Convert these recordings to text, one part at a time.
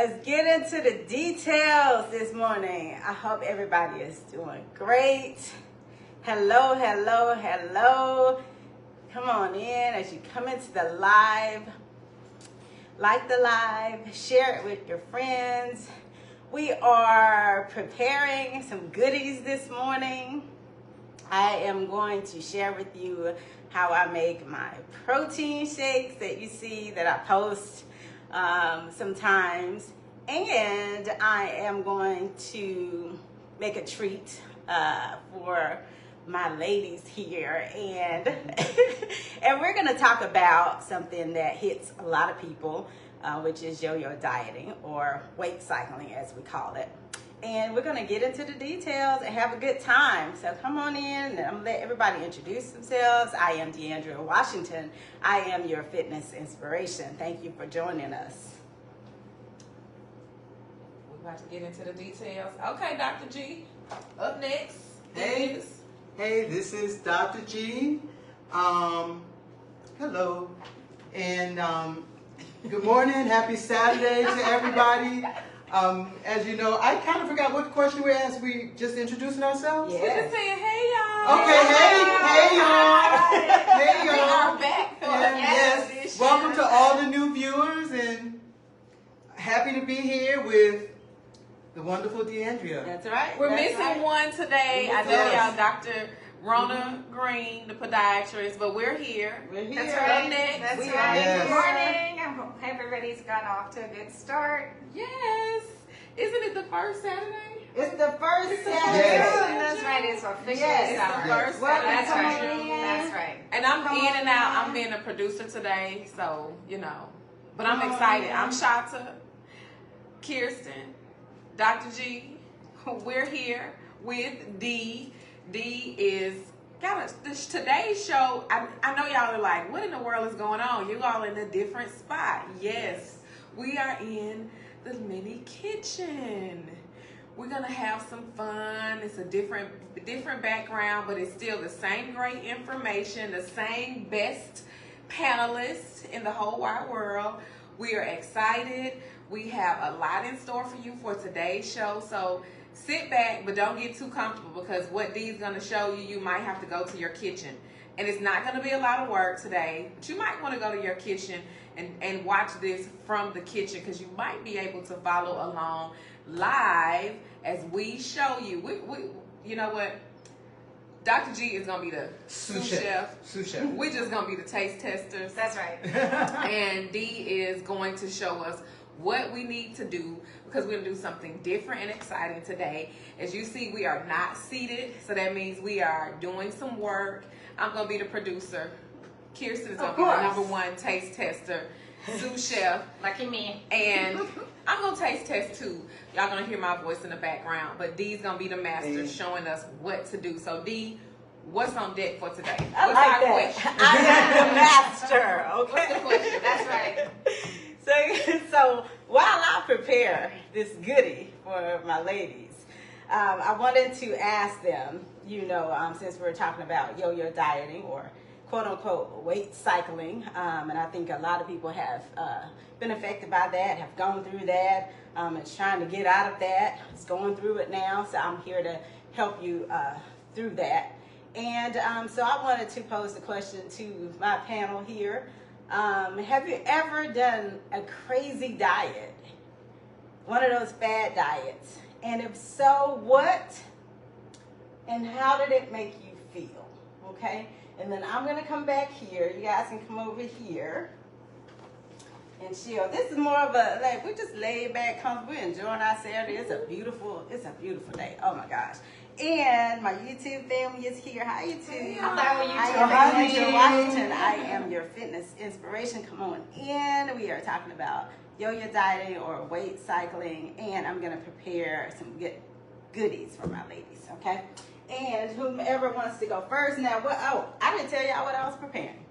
Let's get into the details this morning. I hope everybody is doing great. Hello, hello, hello. Come on in as you come into the live. Like the live, share it with your friends. We are preparing some goodies this morning. I am going to share with you how I make my protein shakes that you see that I post sometimes. And I am going to make a treat for my ladies here. And, and we're going to talk about something that hits a lot of people, which is yo-yo dieting or weight cycling as we call it. And we're going to get into the details and have a good time. So come on in and I'm going to let everybody introduce themselves. I am DeAndrea Washington. I am your fitness inspiration. Thank you for joining us. We're about to get into the details. Okay, Dr. G, up next. Hey, this is Dr. G. Hello. And good morning. Happy Saturday to everybody. As you know, I kind of forgot what question we asked. We just introducing ourselves? Yeah. We're just saying, hey, y'all. Okay, hey, y'all. Hey, We y'all. are back for Yes. Welcome to all the new viewers and happy to be here with the wonderful DeAndrea. That's right. We're That's missing right. one today. I know Yes. y'all, Dr. Rona Green, the podiatrist, but we're here. We're here. That's Up right. next. That's We right. are here. Good morning. I hope everybody's got off to a good start. Yes. Isn't it the first Saturday? It's the first Saturday. Yes. That's right. It's officially Yes, it's summer. the first Well, That's come right. on in. That's right. And I'm Come in on and out. in. I'm being a producer today, so, you know. But I'm Come on excited. in. I'm Shanta, Kirsten, Dr. G. We're here with D. D is today's show. I know y'all are like, what in the world is going on? You all in a different spot. Yes, we are in the mini kitchen. We're gonna have some fun. It's a different background, but it's still the same great information, the same best panelists in the whole wide world. We are excited. We have a lot in store for you for today's show. So sit back, but don't get too comfortable because what Dee's gonna show you, you might have to go to your kitchen. And it's not gonna be a lot of work today, but you might wanna go to your kitchen and watch this from the kitchen because you might be able to follow along live as we show you. We you know what? Dr. G is gonna be the sous chef. Sous chef. We're just gonna be the taste testers. That's right. And D is going to show us what we need to do because we're gonna do something different and exciting today. As you see, we are not seated, so that means we are doing some work. I'm gonna be the producer. Kirsten is gonna be the number one taste tester, sous chef, Lucky me. and I'm gonna taste test too. Y'all gonna hear my voice in the background, but D's gonna be the master showing us what to do. So D, what's on deck for today? I What's like our that. question? I am the master. Okay. What's the question? That's right. So while I prepare this goodie for my ladies, I wanted to ask them, since we're talking about yo-yo dieting or quote unquote weight cycling, and I think a lot of people have been affected by that, have gone through that, it's trying to get out of that, it's going through it now, so I'm here to help you through that. And so I wanted to pose the question to my panel here. Have you ever done a crazy diet? One of those fad diets? And if so, what? And how did it make you feel? Okay? And then I'm going to come back here. You guys can come over here and chill. This is more of a, like, we're just laid back, comfortable, enjoying our Saturday. It's a beautiful day. Oh my gosh. And my YouTube family is here. Hi, YouTube. Hello, I YouTube am family. DeAndrea Washington. I am your fitness inspiration. Come on in. We are talking about yo-yo dieting or weight cycling, and I'm going to prepare some good goodies for my ladies, okay? And whomever wants to go first. Now, I didn't tell y'all what I was preparing.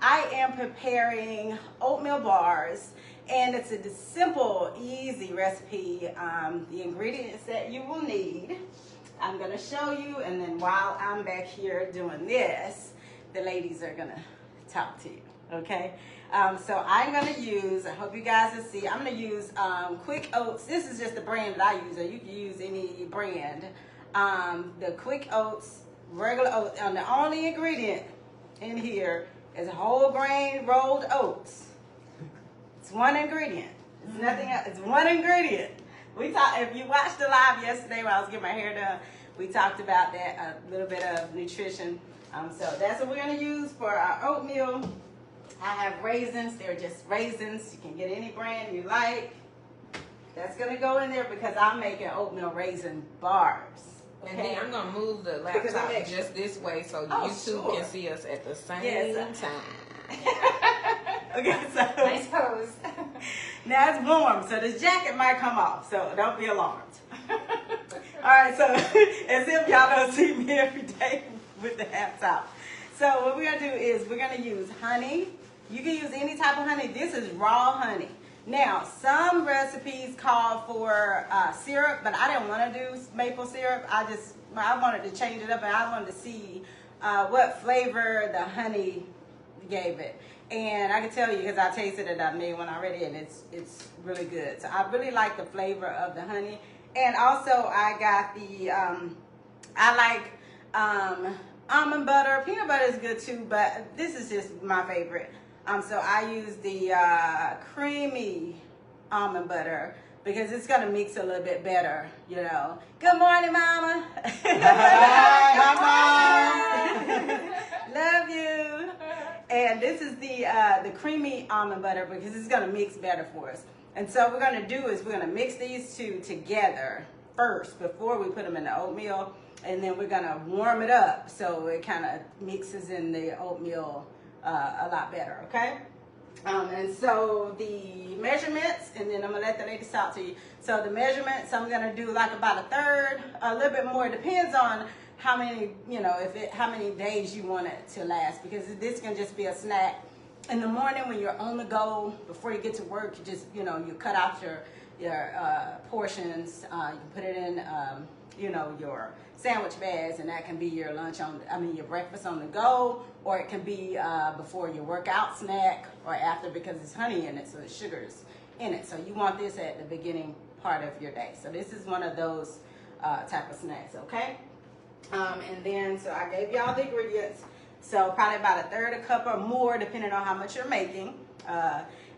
I am preparing oatmeal bars, and it's a simple, easy recipe. The ingredients that you will need, I'm going to show you, and then while I'm back here doing this, the ladies are going to talk to you. Okay. So I'm going to use, I hope you guys will see, I'm going to use Quick Oats. This is just the brand that I use, or you can use any brand. The Quick Oats, regular oats, and the only ingredient in here is whole grain rolled oats. It's one ingredient. It's nothing else. It's one ingredient. We talked, if you watched the live yesterday when I was getting my hair done, we talked about that, a little bit of nutrition. So that's what we're going to use for our oatmeal. I have raisins. They're just raisins. You can get any brand you like. That's going to go in there because I'm making oatmeal raisin bars. And then I'm going to move the laptop just this way so YouTube can see us at the same time. Okay, so Nice pose. now it's warm, so this jacket might come off, so don't be alarmed. All right, so as if y'all don't see me every day with the hats out. So what we're going to do is we're going to use honey. You can use any type of honey. This is raw honey. Now, some recipes call for syrup, but I didn't want to do maple syrup. I wanted to change it up, and I wanted to see what flavor the honey gave it. And I can tell you because I tasted it, I made one already, and it's really good. So I really like the flavor of the honey. And also I got the, I like almond butter. Peanut butter is good too, but this is just my favorite. So I use the creamy almond butter because it's going to mix a little bit better, you know. Good morning, Mama. Hi, Mom. Love you. And this is the creamy almond butter because it's going to mix better for us. And so what we're going to do is we're going to mix these two together first before we put them in the oatmeal. And then we're going to warm it up so it kind of mixes in the oatmeal a lot better, okay? And so the measurements, and then I'm going to let the ladies talk to you. So the measurements, I'm going to do like about a third, a little bit more. It depends on how many, you know, how many days you want it to last, because this can just be a snack. In the morning when you're on the go, before you get to work, you just, you know, you cut out your portions, you can put it in, you know, your sandwich bags, and that can be your your breakfast on the go, or it can be before your workout snack or after, because it's honey in it, so it's sugars in it. So you want this at the beginning part of your day. So this is one of those type of snacks, okay? And then, so I gave y'all the ingredients. So probably about a third a cup or more, depending on how much you're making.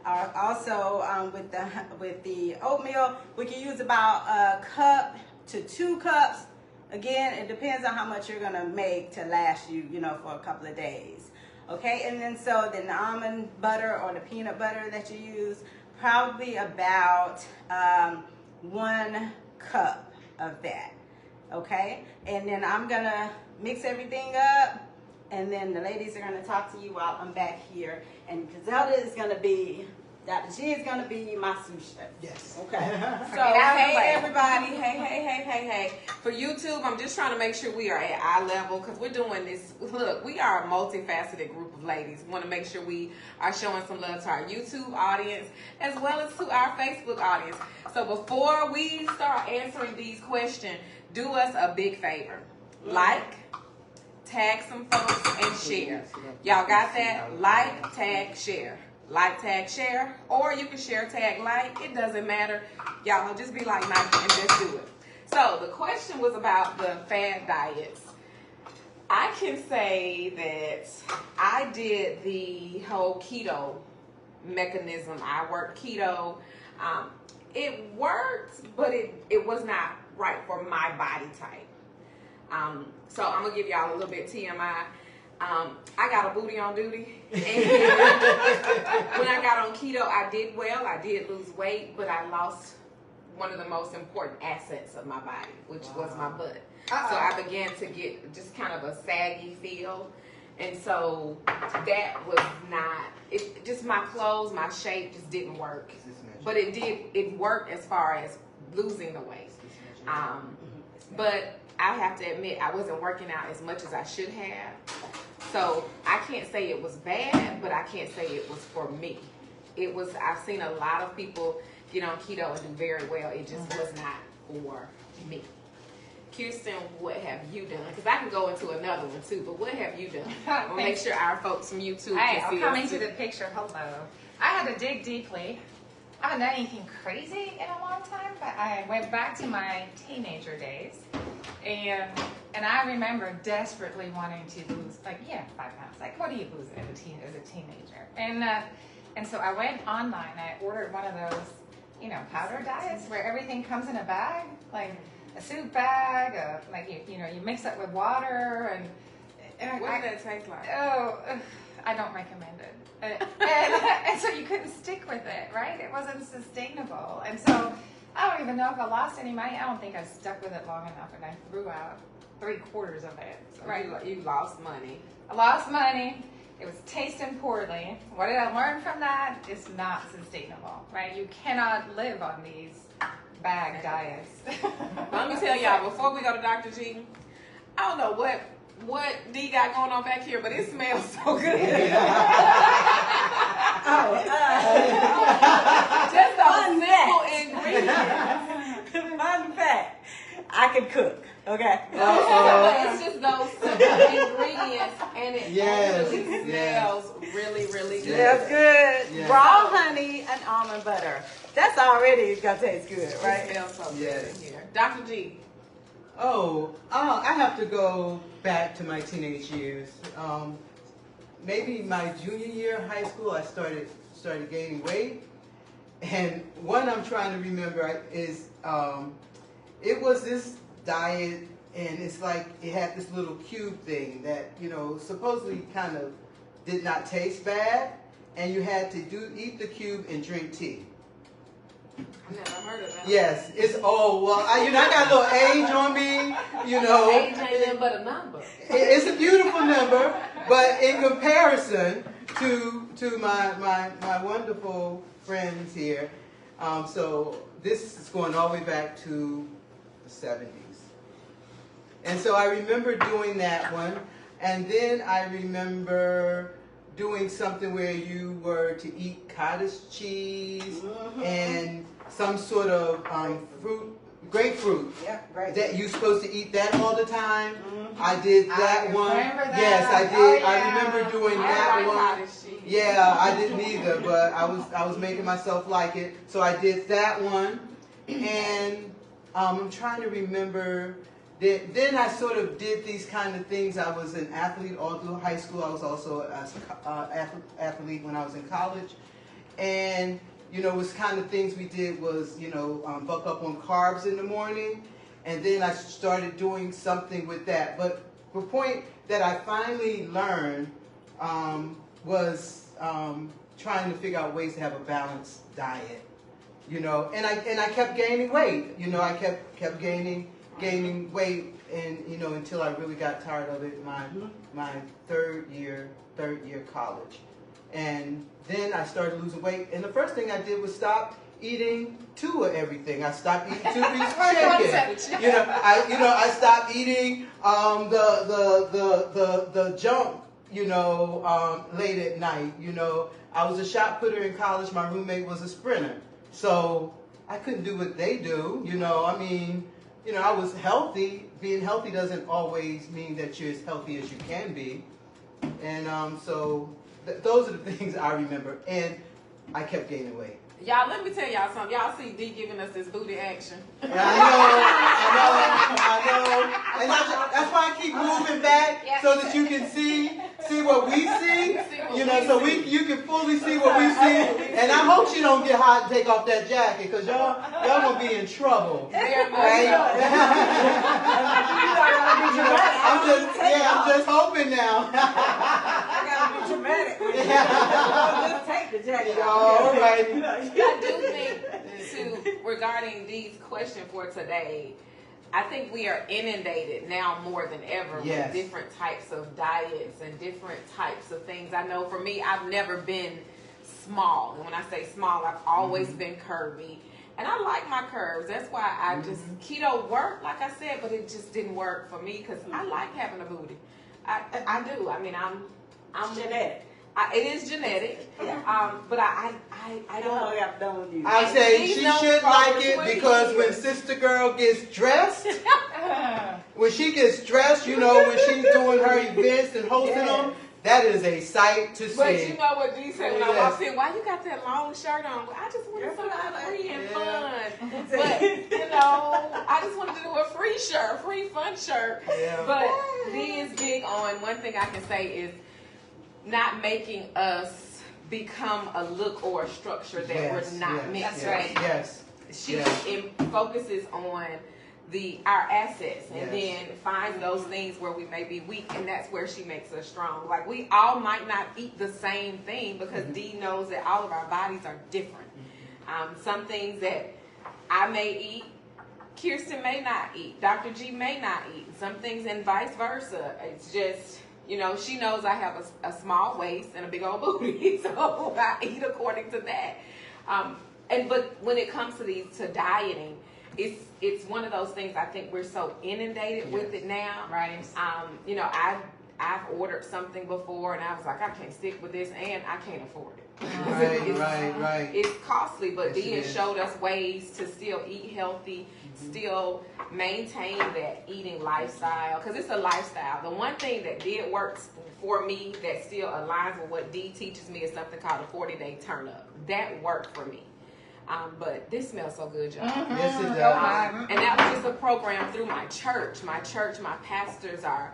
Also, with the oatmeal, we can use about a cup to 2 cups. Again, it depends on how much you're gonna make to last you, you know, for a couple of days. Okay, and then so the almond butter or the peanut butter that you use, probably about 1 cup of that. Okay, and then I'm gonna mix everything up, and then the ladies are gonna talk to you while I'm back here, and Griselda is gonna be, Dr. G is gonna be my sous chef. Yes. Okay. So, hey everybody, hey. For YouTube, I'm just trying to make sure we are at eye level because we're doing this. Look, we are a multifaceted group of ladies. We want to make sure we are showing some love to our YouTube audience as well as to our Facebook audience. So before we start answering these questions, do us a big favor. Like, tag some folks, and share. Y'all got that? Like, tag, share. Like, tag, share, or you can share, tag, like. It doesn't matter. Y'all just be like Nike and just do it. So the question was about the fad diets. I can say that I did the whole keto mechanism. I worked keto. It worked, but it was not right for my body type. So I'm gonna give y'all a little bit TMI. I got a booty on duty. And when I got on keto, I did well. I did lose weight, but I lost one of the most important assets of my body, which was my butt. So I began to get just kind of a saggy feel. And so that was not, just my clothes, my shape just didn't work. But it worked as far as losing the weight. But I have to admit, I wasn't working out as much as I should have. So I can't say it was bad, but I can't say it was for me. I've seen a lot of people get on keto and do very well. It just was not for me. Kirsten, what have you done? Because I can go into another one too, but what have you done? We'll make sure our folks from YouTube Hey, can I'm see coming us to too. the picture. Hello. I had to dig deeply. I haven't done anything crazy in a long time, but I went back to my teenager days, and I remember desperately wanting to lose, 5 pounds. Like, what do you lose as a teenager? And so I went online. I ordered one of those, powder diets where everything comes in a bag, like a soup bag, you mix it with water, and What does that taste like? Oh, I don't recommend it. And so you couldn't stick with it, right? It wasn't sustainable. And so I don't even know if I lost any money. I don't think I stuck with it long enough, and I threw out 3/4 of it. So Right. you lost money. I lost money. It was tasting poorly. What did I learn from that? It's not sustainable, right? You cannot live on these bag diets. Let me tell y'all, before we go to Dr. G, I don't know what D got going on back here, but it smells so good. Just a simple ingredient. Fun fact, I can cook. Okay. It's just those simple ingredients, and it Yes, actually yes. smells really, really good. Smells good. Yeah. Raw honey and almond butter. That's already gonna taste good, It right? smells so good Yes. in here. Dr. G. I have to go back to my teenage years. Maybe my junior year of high school, I started gaining weight. And one I'm trying to remember is it was this diet, and it's like it had this little cube thing that supposedly kind of did not taste bad, and you had to eat the cube and drink tea. I've never heard of that. Yes, it's I got a little age on me, Age ain't nothing but a number. It's a beautiful number, but in comparison to my wonderful friends here, so this is going all the way back to the 70s. And so I remember doing that one, and then I remember doing something where you were to eat cottage cheese and some sort of grapefruit. Yeah, great. That you're supposed to eat that all the time. I did that I one. remember that. Yes, I did. Oh, yeah. I remember doing I that like one. cottage cheese. Yeah, I didn't either, but I was making myself like it. So I did that one, and I'm trying to remember. Then I sort of did these kind of things. I was an athlete all through high school. I was also an athlete when I was in college, and it was kind of things we did was buck up on carbs in the morning, and then I started doing something with that. But the point that I finally learned was trying to figure out ways to have a balanced diet, and I kept gaining weight. I kept gaining weight, and until I really got tired of it. My third year college, and then I started losing weight. And the first thing I did was stop eating 2 of everything. I stopped eating 2 pieces of chicken. I stopped eating the junk. Late at night. I was a shot putter in college. My roommate was a sprinter, so I couldn't do what they do. I was healthy. Being healthy doesn't always mean that you're as healthy as you can be. And so those are the things I remember. And I kept gaining weight. Y'all, let me tell y'all something. Y'all see D giving us this booty action. Yeah, I know. And that's why I keep moving back so that you can see what we see. So you can fully see what we see. And I hope she don't get hot and take off that jacket, because y'all gonna be in trouble. Very much Right? so. I'm just hoping now. I gotta be dramatic. Just take the jacket off. All right. I do think, regarding Dee's question for today, I think we are inundated now more than ever Yes. with different types of diets and different types of things. I know for me, I've never been small. And when I say small, I've always been curvy. And I like my curves. That's why I just, keto worked, like I said, but it just didn't work for me because I like having a booty. I do. I mean, I'm Genetic. It is genetic, but I don't. I say These she numbers should are like over it 20 because when years. Sister Girl gets dressed, when she gets stressed, you know, when she's doing her events and hosting them, that is a sight to see. But you know what Dee said when I walked in? Why you got that long shirt on? Well, I just wanted something free and fun. But, you know, I just wanted to do a free shirt, free fun shirt. Yeah. But Dee is big on, one thing I can say is not making us become a look or a structure that we're not meant to be. Yes. She focuses on our assets and then finds those things where we may be weak, and that's where she makes us strong. Like, we all might not eat the same thing because Dee knows that all of our bodies are different. Some things that I may eat, Kirsten may not eat, Dr. G may not eat, some things, and vice versa. It's just, you know, she knows I have a small waist and a big old booty, so I eat according to that. But when it comes to dieting, it's one of those things. I think we're so inundated with it now. Right. You know, I've ordered something before and I was like, I can't stick with this and I can't afford it. Right. It's costly, but Yes, Dee has showed us ways to still eat healthy, still maintain that eating lifestyle, because it's a lifestyle. The one thing that did work for me that still aligns with what Dee teaches me is something called a 40-day turn up. That worked for me. But this smells so good, y'all. Yes, it does. And that was just a program through my church. My pastors are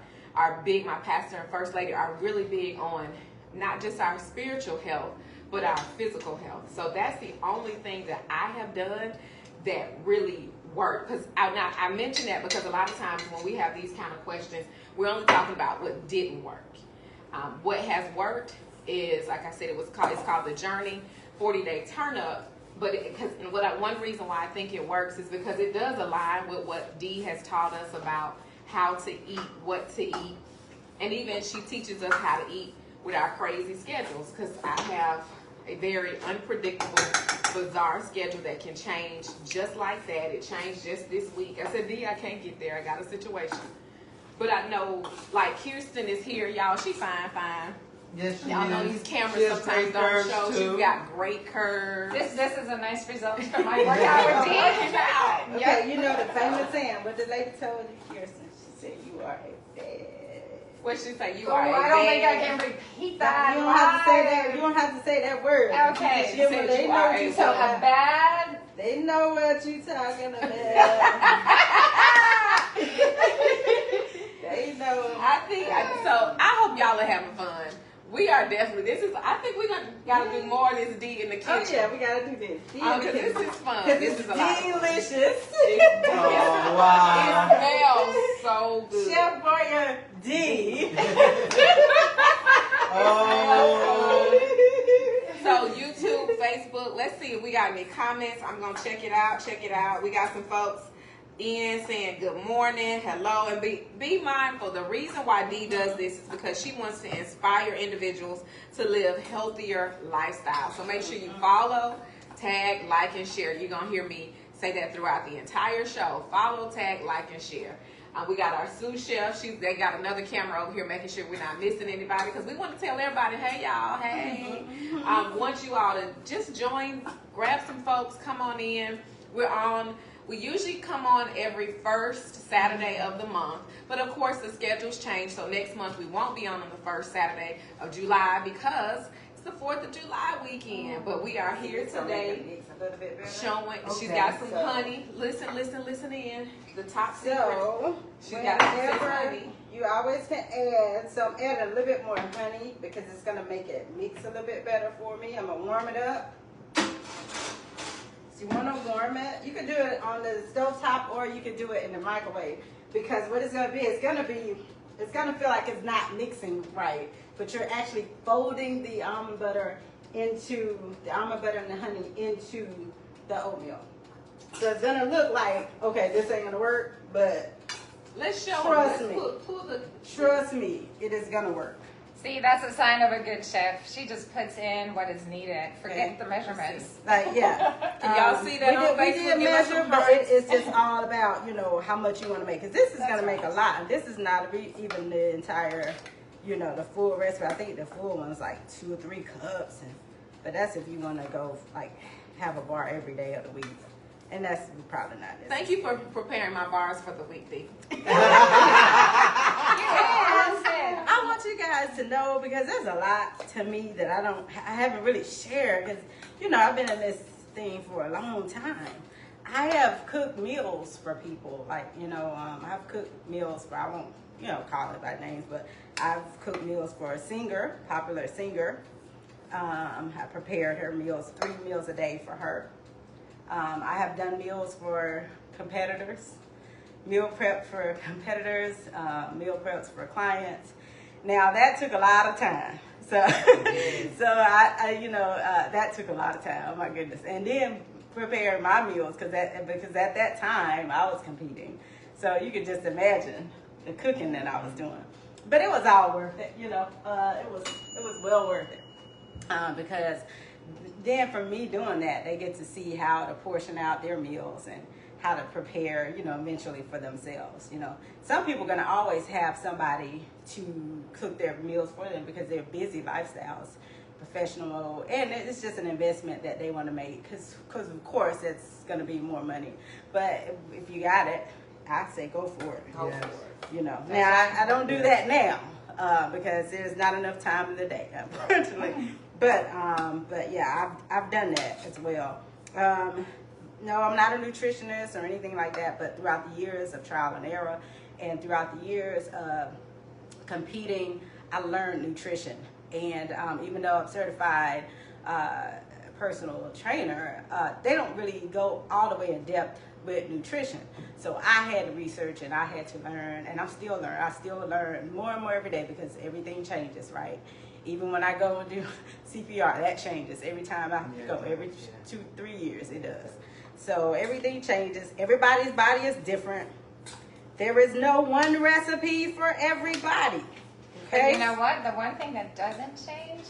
big. My pastor and first lady are really big on not just our spiritual health, but our physical health. So that's the only thing that I have done that really worked. Because I mention that because a lot of times when we have these kind of questions, we're only talking about what didn't work. What has worked is, like I said, it's called the Journey 40-Day Turn Up. But one reason why I think it works is because it does align with what Dee has taught us about how to eat, what to eat, and even she teaches us how to eat with our crazy schedules, because I have a very unpredictable, bizarre schedule that can change just like that. It changed just this week. I said, Dee, I can't get there. I got a situation. But I know, like, Kirsten is here, y'all. She fine. Yes, she Y'all is. know these cameras She has sometimes great don't curves, show. too. She's got great curves. This is a nice result from my workout with Dee. Okay, you know the famous saying, what the lady told you, Kirsten? She said, you are a bad. What she say? You Oh, are a I don't think I bad- can repeat that. You don't have to say that. You don't have to say that word. Okay. She said they you know are what you a So talking a about. bad. They know what you talking about. They know. I hope y'all are having fun. We are definitely. I think we're gotta do more of this D in the kitchen. Oh yeah, we gotta do this. Because this is fun. Because This it's is a lot of fun. delicious. Oh, wow. It smells so good. Chef Boyer D. Oh. So YouTube, Facebook. Let's see if we got any comments. I'm gonna check it out. We got some folks in saying good morning, hello, and be mindful. The reason why Dee does this is because she wants to inspire individuals to live healthier lifestyles. So make sure you follow, tag, like, and share. You're gonna hear me say that throughout the entire show. Follow, tag, like, and share. We got our sous chef. They got another camera over here making sure we're not missing anybody, because we want to tell everybody, hey y'all, hey. Want you all to just join, grab some folks, come on in. We usually come on every first Saturday of the month, but of course the schedules change. So next month we won't be on the first Saturday of July because it's the 4th of July weekend. But we are here today showing. She's got some honey. Listen in. The top secret. So, She's got some whenever honey. you always can add a little bit more honey, because it's gonna make it mix a little bit better for me. I'm gonna warm it up. So you want to warm it. You can do it on the stove top, or you can do it in the microwave. Because what it's going to be, it's going to feel like it's not mixing right. But you're actually folding the almond butter and the honey into the oatmeal. So it's going to look like, okay, this ain't going to work, but Let's show Trust them. me. Trust trust me, it is going to work. See, that's a sign of a good chef. She just puts in what is needed. Forget the measurements. Like, yeah. Can y'all see that on we Facebook? did Give us measure, some but hearts. it's just all about, how much you want to make. Because this is going to make a lot. And this is not even the entire, the full recipe. I think the full one's like 2 or 3 cups. But that's if you want to go, like, have a bar every day of the week. And that's probably not it. Thank you for preparing my bars for the week, Dee. I want you guys to know, because there's a lot to me that I haven't really shared, because I've been in this thing for a long time. I have cooked meals for people, I've cooked meals for, I won't call it by names, but I've cooked meals for a singer, popular singer. I prepared her meals, 3 meals a day for her. I have done meals for competitors, meal prep for competitors, meal preps for clients. Now that took a lot of time. So, that took a lot of time. Oh my goodness! And then prepare my meals because at that time I was competing. So you could just imagine the cooking that I was doing. But it was all worth it. It was well worth it because then for me doing that, they get to see how to portion out their meals and how to prepare, eventually for themselves. Some people are going to always have somebody to cook their meals for them because they're busy lifestyles, professional, and it's just an investment that they want to make because of course it's going to be more money. But if you got it, I say go for it. Go for it. Now I don't do that now because there's not enough time in the day, unfortunately. But yeah, I've done that as well. No, I'm not a nutritionist or anything like that, but throughout the years of trial and error and throughout the years of competing, I learned nutrition. And even though I'm certified personal trainer, they don't really go all the way in depth with nutrition. So I had to research and I had to learn, and I'm still learning. I still learn more and more every day because everything changes, right? Even when I go and do CPR, that changes every time I go. Every 2-3 years it does. So everything changes. Everybody's body is different. There is no one recipe for everybody. Okay? But you know what? The one thing that doesn't change is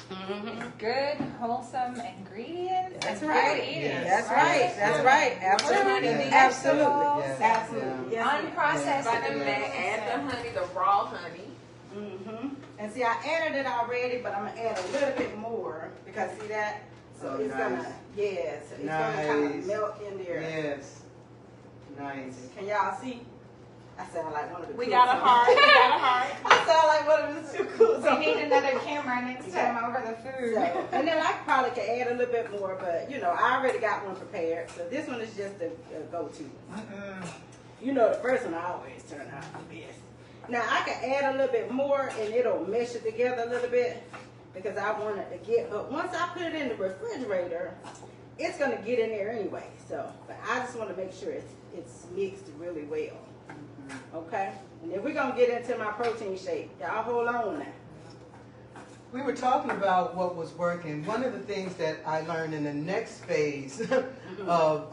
good, wholesome ingredients and good eating. That's right. That's right. Absolutely. Absolutely. Yes. Absolutely. Yes. Unprocessed. Add the honey, the raw honey. And see, I added it already, but I'm gonna add a little bit more because see that. So it's gonna, it's gonna kind of melt in there. Yes. Nice. Can y'all see? I sound like one of the We cooks. got a heart. We got a heart. I sound like one of the two cooks. We need another camera next time over the food. So, and then I probably could add a little bit more, but I already got one prepared. So this one is just a go-to. The first one I always turn out the best. Now I can add a little bit more and it'll mesh it together a little bit because I want it to get, but once I put it in the refrigerator, it's gonna get in there anyway. So, but I just want to make sure it's mixed really well. Okay? And then we're gonna get into my protein shake. Y'all hold on now. We were talking about what was working. One of the things that I learned in the next phase of,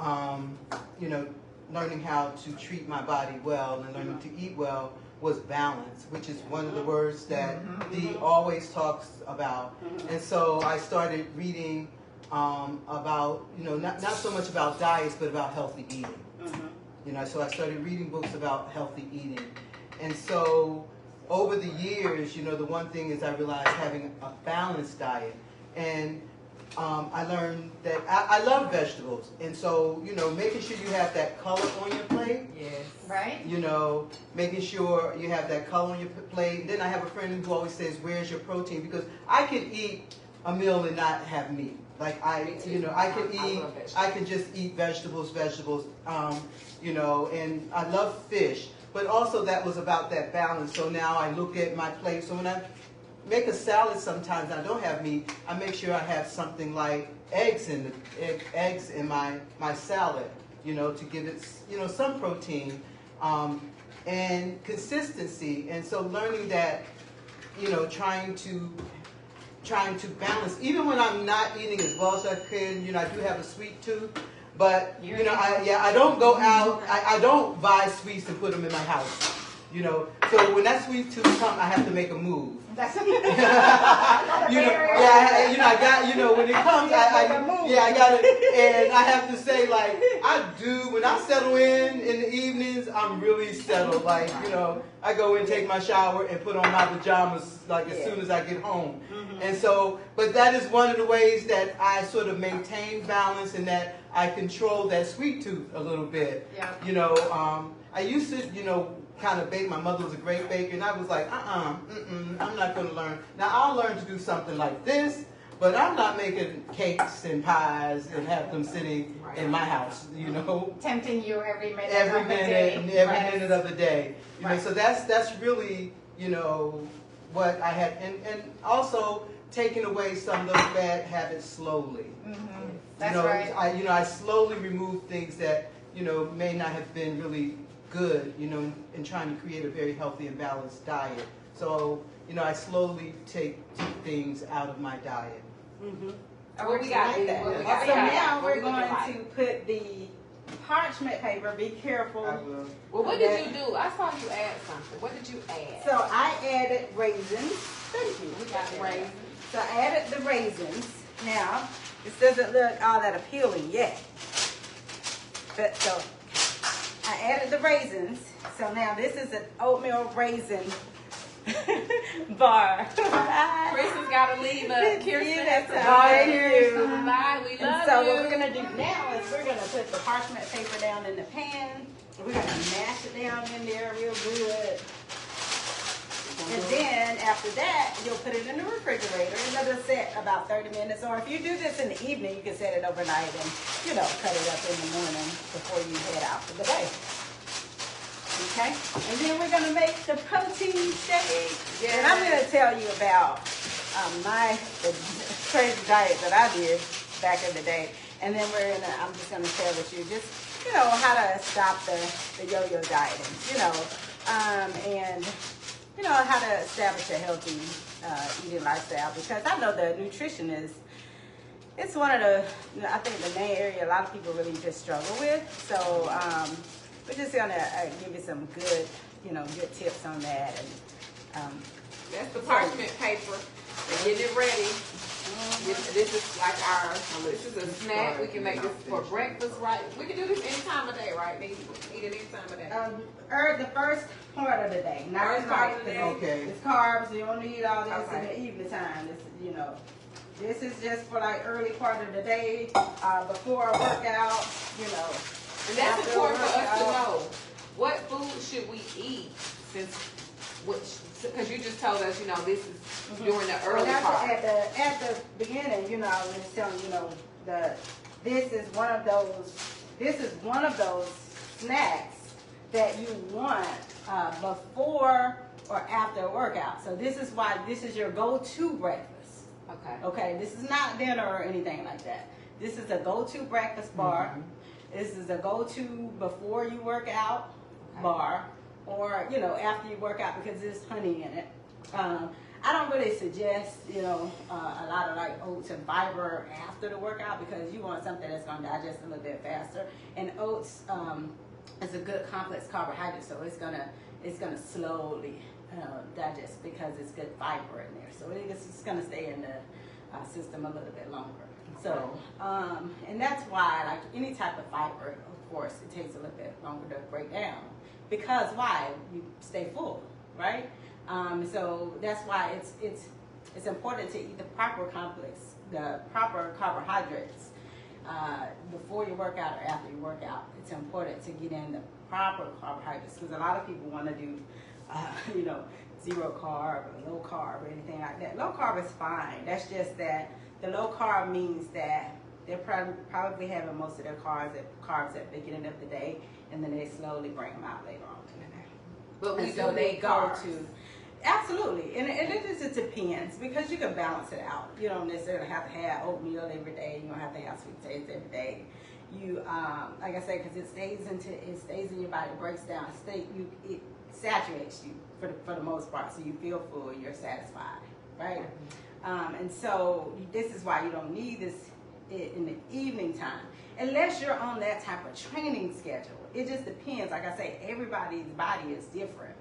learning how to treat my body well and learning to eat well was balance, which is one of the words that Dee always talks about. And so I started reading about, not so much about diets, but about healthy eating. So I started reading books about healthy eating. And so over the years, the one thing is I realized having a balanced diet. And I learned that I love vegetables. And so, making sure you have that color on your plate. Yes. Right? Making sure you have that color on your plate. Then I have a friend who always says, where's your protein? Because I could eat a meal and not have meat. Like I can just eat vegetables, and I love fish. But also that was about that balance. So now I look at my plate. So when I make a salad sometimes I don't have meat, I make sure I have something like eggs in my salad, to give it, some protein, and consistency. And so learning that, trying to balance, even when I'm not eating as well as I can, I do have a sweet tooth, but, I don't go out, I don't buy sweets and put them in my house. So when that sweet tooth comes, I have to make a move. That's I got, when it comes, I got it, and I have to say, like, when I settle in the evenings, I'm really settled. Like, I go and take my shower and put on my pajamas, like, as soon as I get home. Mm-hmm. And so, but that is one of the ways that I sort of maintain balance and that I control that sweet tooth a little bit. Yeah. I used to, kind of bake. My mother was a great baker, and I was like, I'm not going to learn. Now, I'll learn to do something like this, but I'm not making cakes and pies and have them sitting in my house, Tempting you every minute of the day. So that's really, what I had, and also taking away some of those bad habits slowly. Mm-hmm. That's right. I slowly remove things that, may not have been really good, in trying to create a very healthy and balanced diet. So, I slowly take things out of my diet. Mm-hmm. What we got? So now we're going to put the parchment paper. Be careful. I will. Well, what did you do? I saw you add something. What did you add? So I added raisins. Thank you. We got raisins. So I added the raisins. Now, this doesn't look all that appealing yet. But so I added the raisins. So now this is an oatmeal raisin bar. Kristen's got to leave us. Kirsten has to Bye. Bye. We love So you. what we're going to do now is we're going to put the parchment paper down in the pan. We're going to mash it down in there real good. And then after that, you'll put it in the refrigerator and let it set about 30 minutes. Or if you do this in the evening, you can set it overnight and, cut it up in the morning before you head out for the day. Okay? And then we're going to make the protein shake. Yeah. And I'm going to tell you about the crazy diet that I did back in the day. And then I'm just going to share with you just, how to stop the yo-yo dieting, and how to establish a healthy eating lifestyle, because I know the nutrition it's one of I think the main area a lot of people really just struggle with. So we're just gonna give you some good, good tips on that. And that's the parchment paper. We're getting it ready. This is like this is a snack. We can make this for breakfast, right? We can do this any time of day, right? Eat it any time of day. The first part of the day, not First part of the day. Okay. It's carbs. You don't need all this in the evening time. This is just for like early part of the day, before a workout. And that's important for us to know. What food should we eat? Because you just told us, this is during the early part. At the beginning, I was just telling this is one of those snacks that you want before or after a workout. So this is why this is your go-to breakfast. Okay. This is not dinner or anything like that. This is a go-to breakfast bar. Mm-hmm. This is a go-to before you work out bar, or after you work out, because there's honey in it. I don't really suggest a lot of like oats and fiber after the workout, because you want something that's going to digest a little bit faster. And oats is a good complex carbohydrate, so it's gonna slowly digest, because it's good fiber in there. So it's gonna stay in the system a little bit longer. So and that's why, like any type of fiber, of course, it takes a little bit longer to break down, because why? You stay full, right? So that's why it's important to eat the proper carbohydrates before you work out or after you work out. It's important to get in the proper carbohydrates, because a lot of people want to do, zero carb or low carb or anything like that. Low carb is fine. That's just that the low carb means that they're probably having most of their carbs at the beginning of the day, and then they slowly bring them out later on in the day. But we so they go to. Absolutely, and it just depends, because you can balance it out. You don't necessarily have to have oatmeal every day. You don't have to have sweet potatoes every day. You, like I said, because it stays in your body, it breaks down, it saturates you for the most part, so you feel full, you're satisfied, right? And so this is why you don't need this in the evening time, unless you're on that type of training schedule. It just depends. Like I say, everybody's body is different.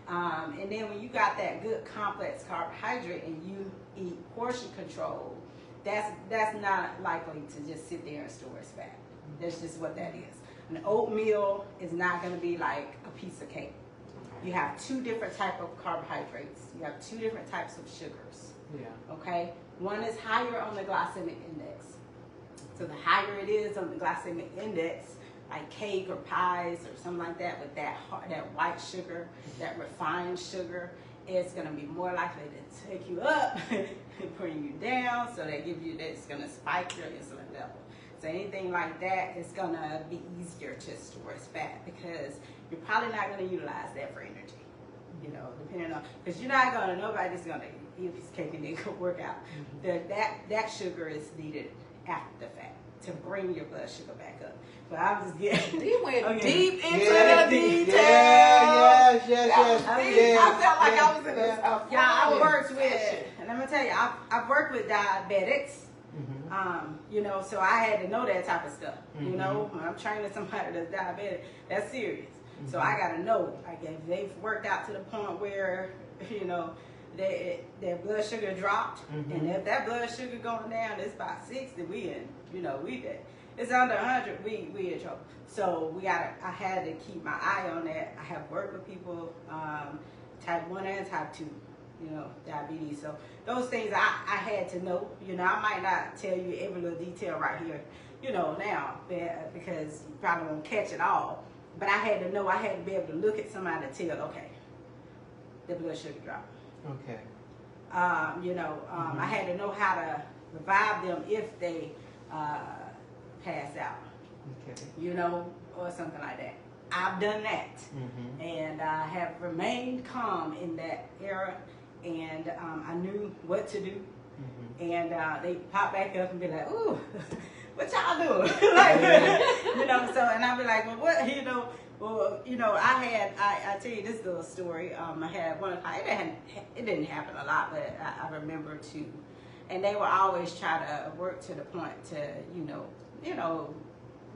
And then when you got that good complex carbohydrate and you eat portion control, that's not likely to just sit there and store as fat. That's just what that is. An oatmeal is not going to be like a piece of cake. You have two different types of carbohydrates. You have two different types of sugars. Yeah. Okay? One is higher on the glycemic index. So the higher it is on the glycemic index, like cake or pies or something like that, with that white sugar, that refined sugar, it's going to be more likely to take you up and bring you down. So that's going to spike your insulin level. So anything like that is going to be easier to store as fat because you're probably not going to utilize that for energy. You know, depending on, because you're not going to, nobody's going to eat a piece of cake and then go work out. That sugar is needed after the fact to bring your blood sugar back up. But I'm just getting. We went deep into Yeah, the details. Yes. I felt like I was in a I worked with, and I'm gonna tell you, I've worked with diabetics. You know, so I had to know that type of stuff. You know, when I'm training somebody that's diabetic, that's serious. So I got to know, like, if they've worked out to the point where, you know, their blood sugar dropped, and if that blood sugar going down, it's about 60, we in, you know, we dead. It's under 100, we in trouble. So I had to keep my eye on that. I have worked with people, type 1 and type 2, you know, diabetes. So those things I had to know. You know, I might not tell you every little detail right here, you know, now, because you probably won't catch it all. But I had to know, I had to be able to look at somebody and tell, okay, the blood sugar dropped. Okay. You know, I had to know how to revive them if they pass out. Okay. You know, or something like that. I've done that. And I have remained calm in that era. And I knew what to do. And they pop back up and be like, ooh, what y'all doing? Like, you know, so, and I'd be like, well, what, you know, I tell you this little story. I had one, it didn't happen a lot, but I remember too. And they would always try to work to the point to, you know,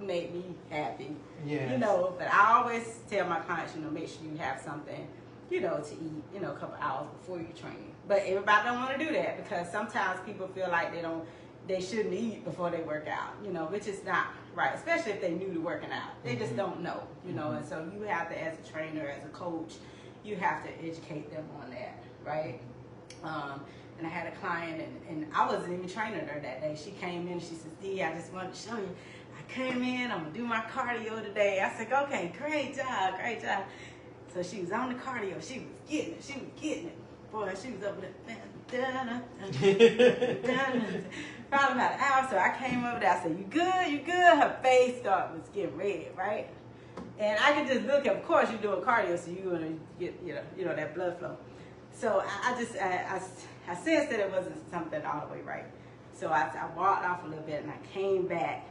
make me happy. Yes. You know, but I always tell my clients, you know, make sure you have something, you know, to eat, you know, a couple hours before you train. But everybody don't want to do that because sometimes people feel like they shouldn't eat before they work out, you know, which is not right, especially if they're new to working out. They just don't know, you know, and so you have to, as a trainer, as a coach, you have to educate them on that, right? And I had a client, and I wasn't even training her that day. She came in and she says, Dee, I just wanted to show you. I came in, I'm going to do my cardio today. I said, okay, great job. So she was on the cardio. She was getting it. Boy, she was up there. Probably about an hour. So I came over there. I said, you good? Her face was getting red, right? And I could just look. Of course, you're doing cardio, so you're gonna get you know that blood flow. So I sensed that it wasn't something all the way right. So I walked off a little bit, and I came back,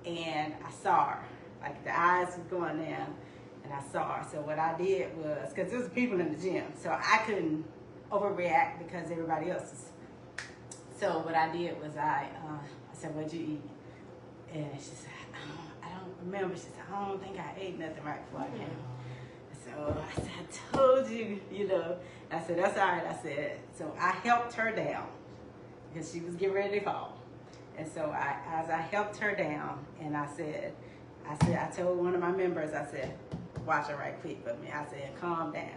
and I saw her. Like the eyes was going down, and I saw her. So what I did was, because there was people in the gym, so I couldn't overreact because everybody else is. So what I did was I said, what'd you eat? And she said, I don't remember. She said, I don't think I ate nothing right before I came. So I said, I told you, you know. I said, that's all right. I said, so I helped her down because she was getting ready to fall. And so as I helped her down, and I told one of my members, I said, watch her right quick for me. I said, calm down.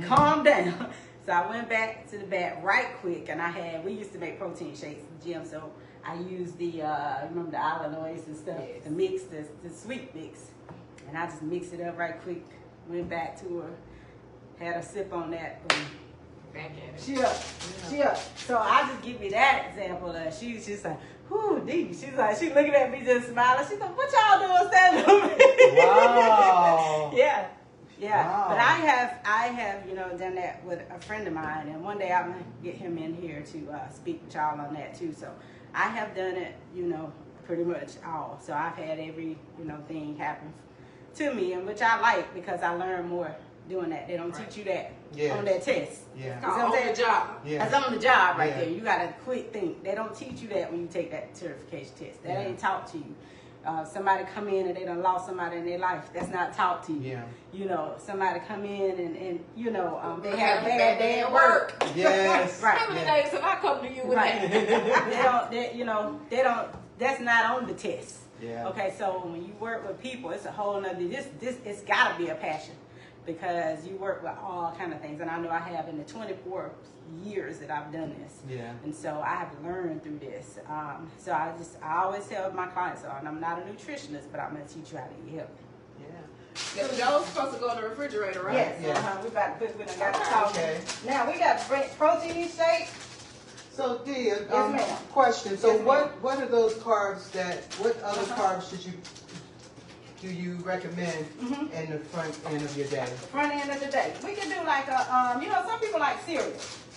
Calm down. So I went back to the back right quick, and we used to make protein shakes in the gym, so I used remember the Illinois and stuff, the mix, the sweet mix. And I just mixed it up right quick, went back to her, had a sip on that, boom. Back at it. She up. So I just give me that example. She's just like, whoo, Dee. She's looking at me just smiling. She's like, what y'all doing standing over me? Wow. Yeah. Wow. But I have, you know, done that with a friend of mine, and one day I'm gonna get him in here to speak with y'all on that too. So I have done it, you know, pretty much all. So I've had every, you know, thing happen to me, and which I like because I learn more doing that. They don't teach you that on that test. It's on the job. That's on the job right there. You got to quick think. They don't teach you that when you take that certification test. That ain't taught to you. somebody come in and they done lost somebody in their life. That's not taught to you. Yeah. You know, somebody come in and you know, they They have a bad day at work. Yes. Right. How many days have I come to you with Right. that? they don't, that's not on the test. Yeah. Okay, so when you work with people, it's a whole nother, it's gotta be a passion because you work with all kind of things. And I know I have in the 24 years that I've done this. Yeah. And so I have learned through this. So I always tell my clients, and I'm not a nutritionist, but I'm gonna teach you how to eat healthy. Yeah. Those supposed to go in the refrigerator, right? Yes, Yeah. we got to got to talk. Okay. Now we got protein shake. So, Dee, ma'am. question. So, Yes, ma'am. what are those carbs what other carbs do you recommend in the front end of your day? Front end of the day. We can do like a, some people like cereal.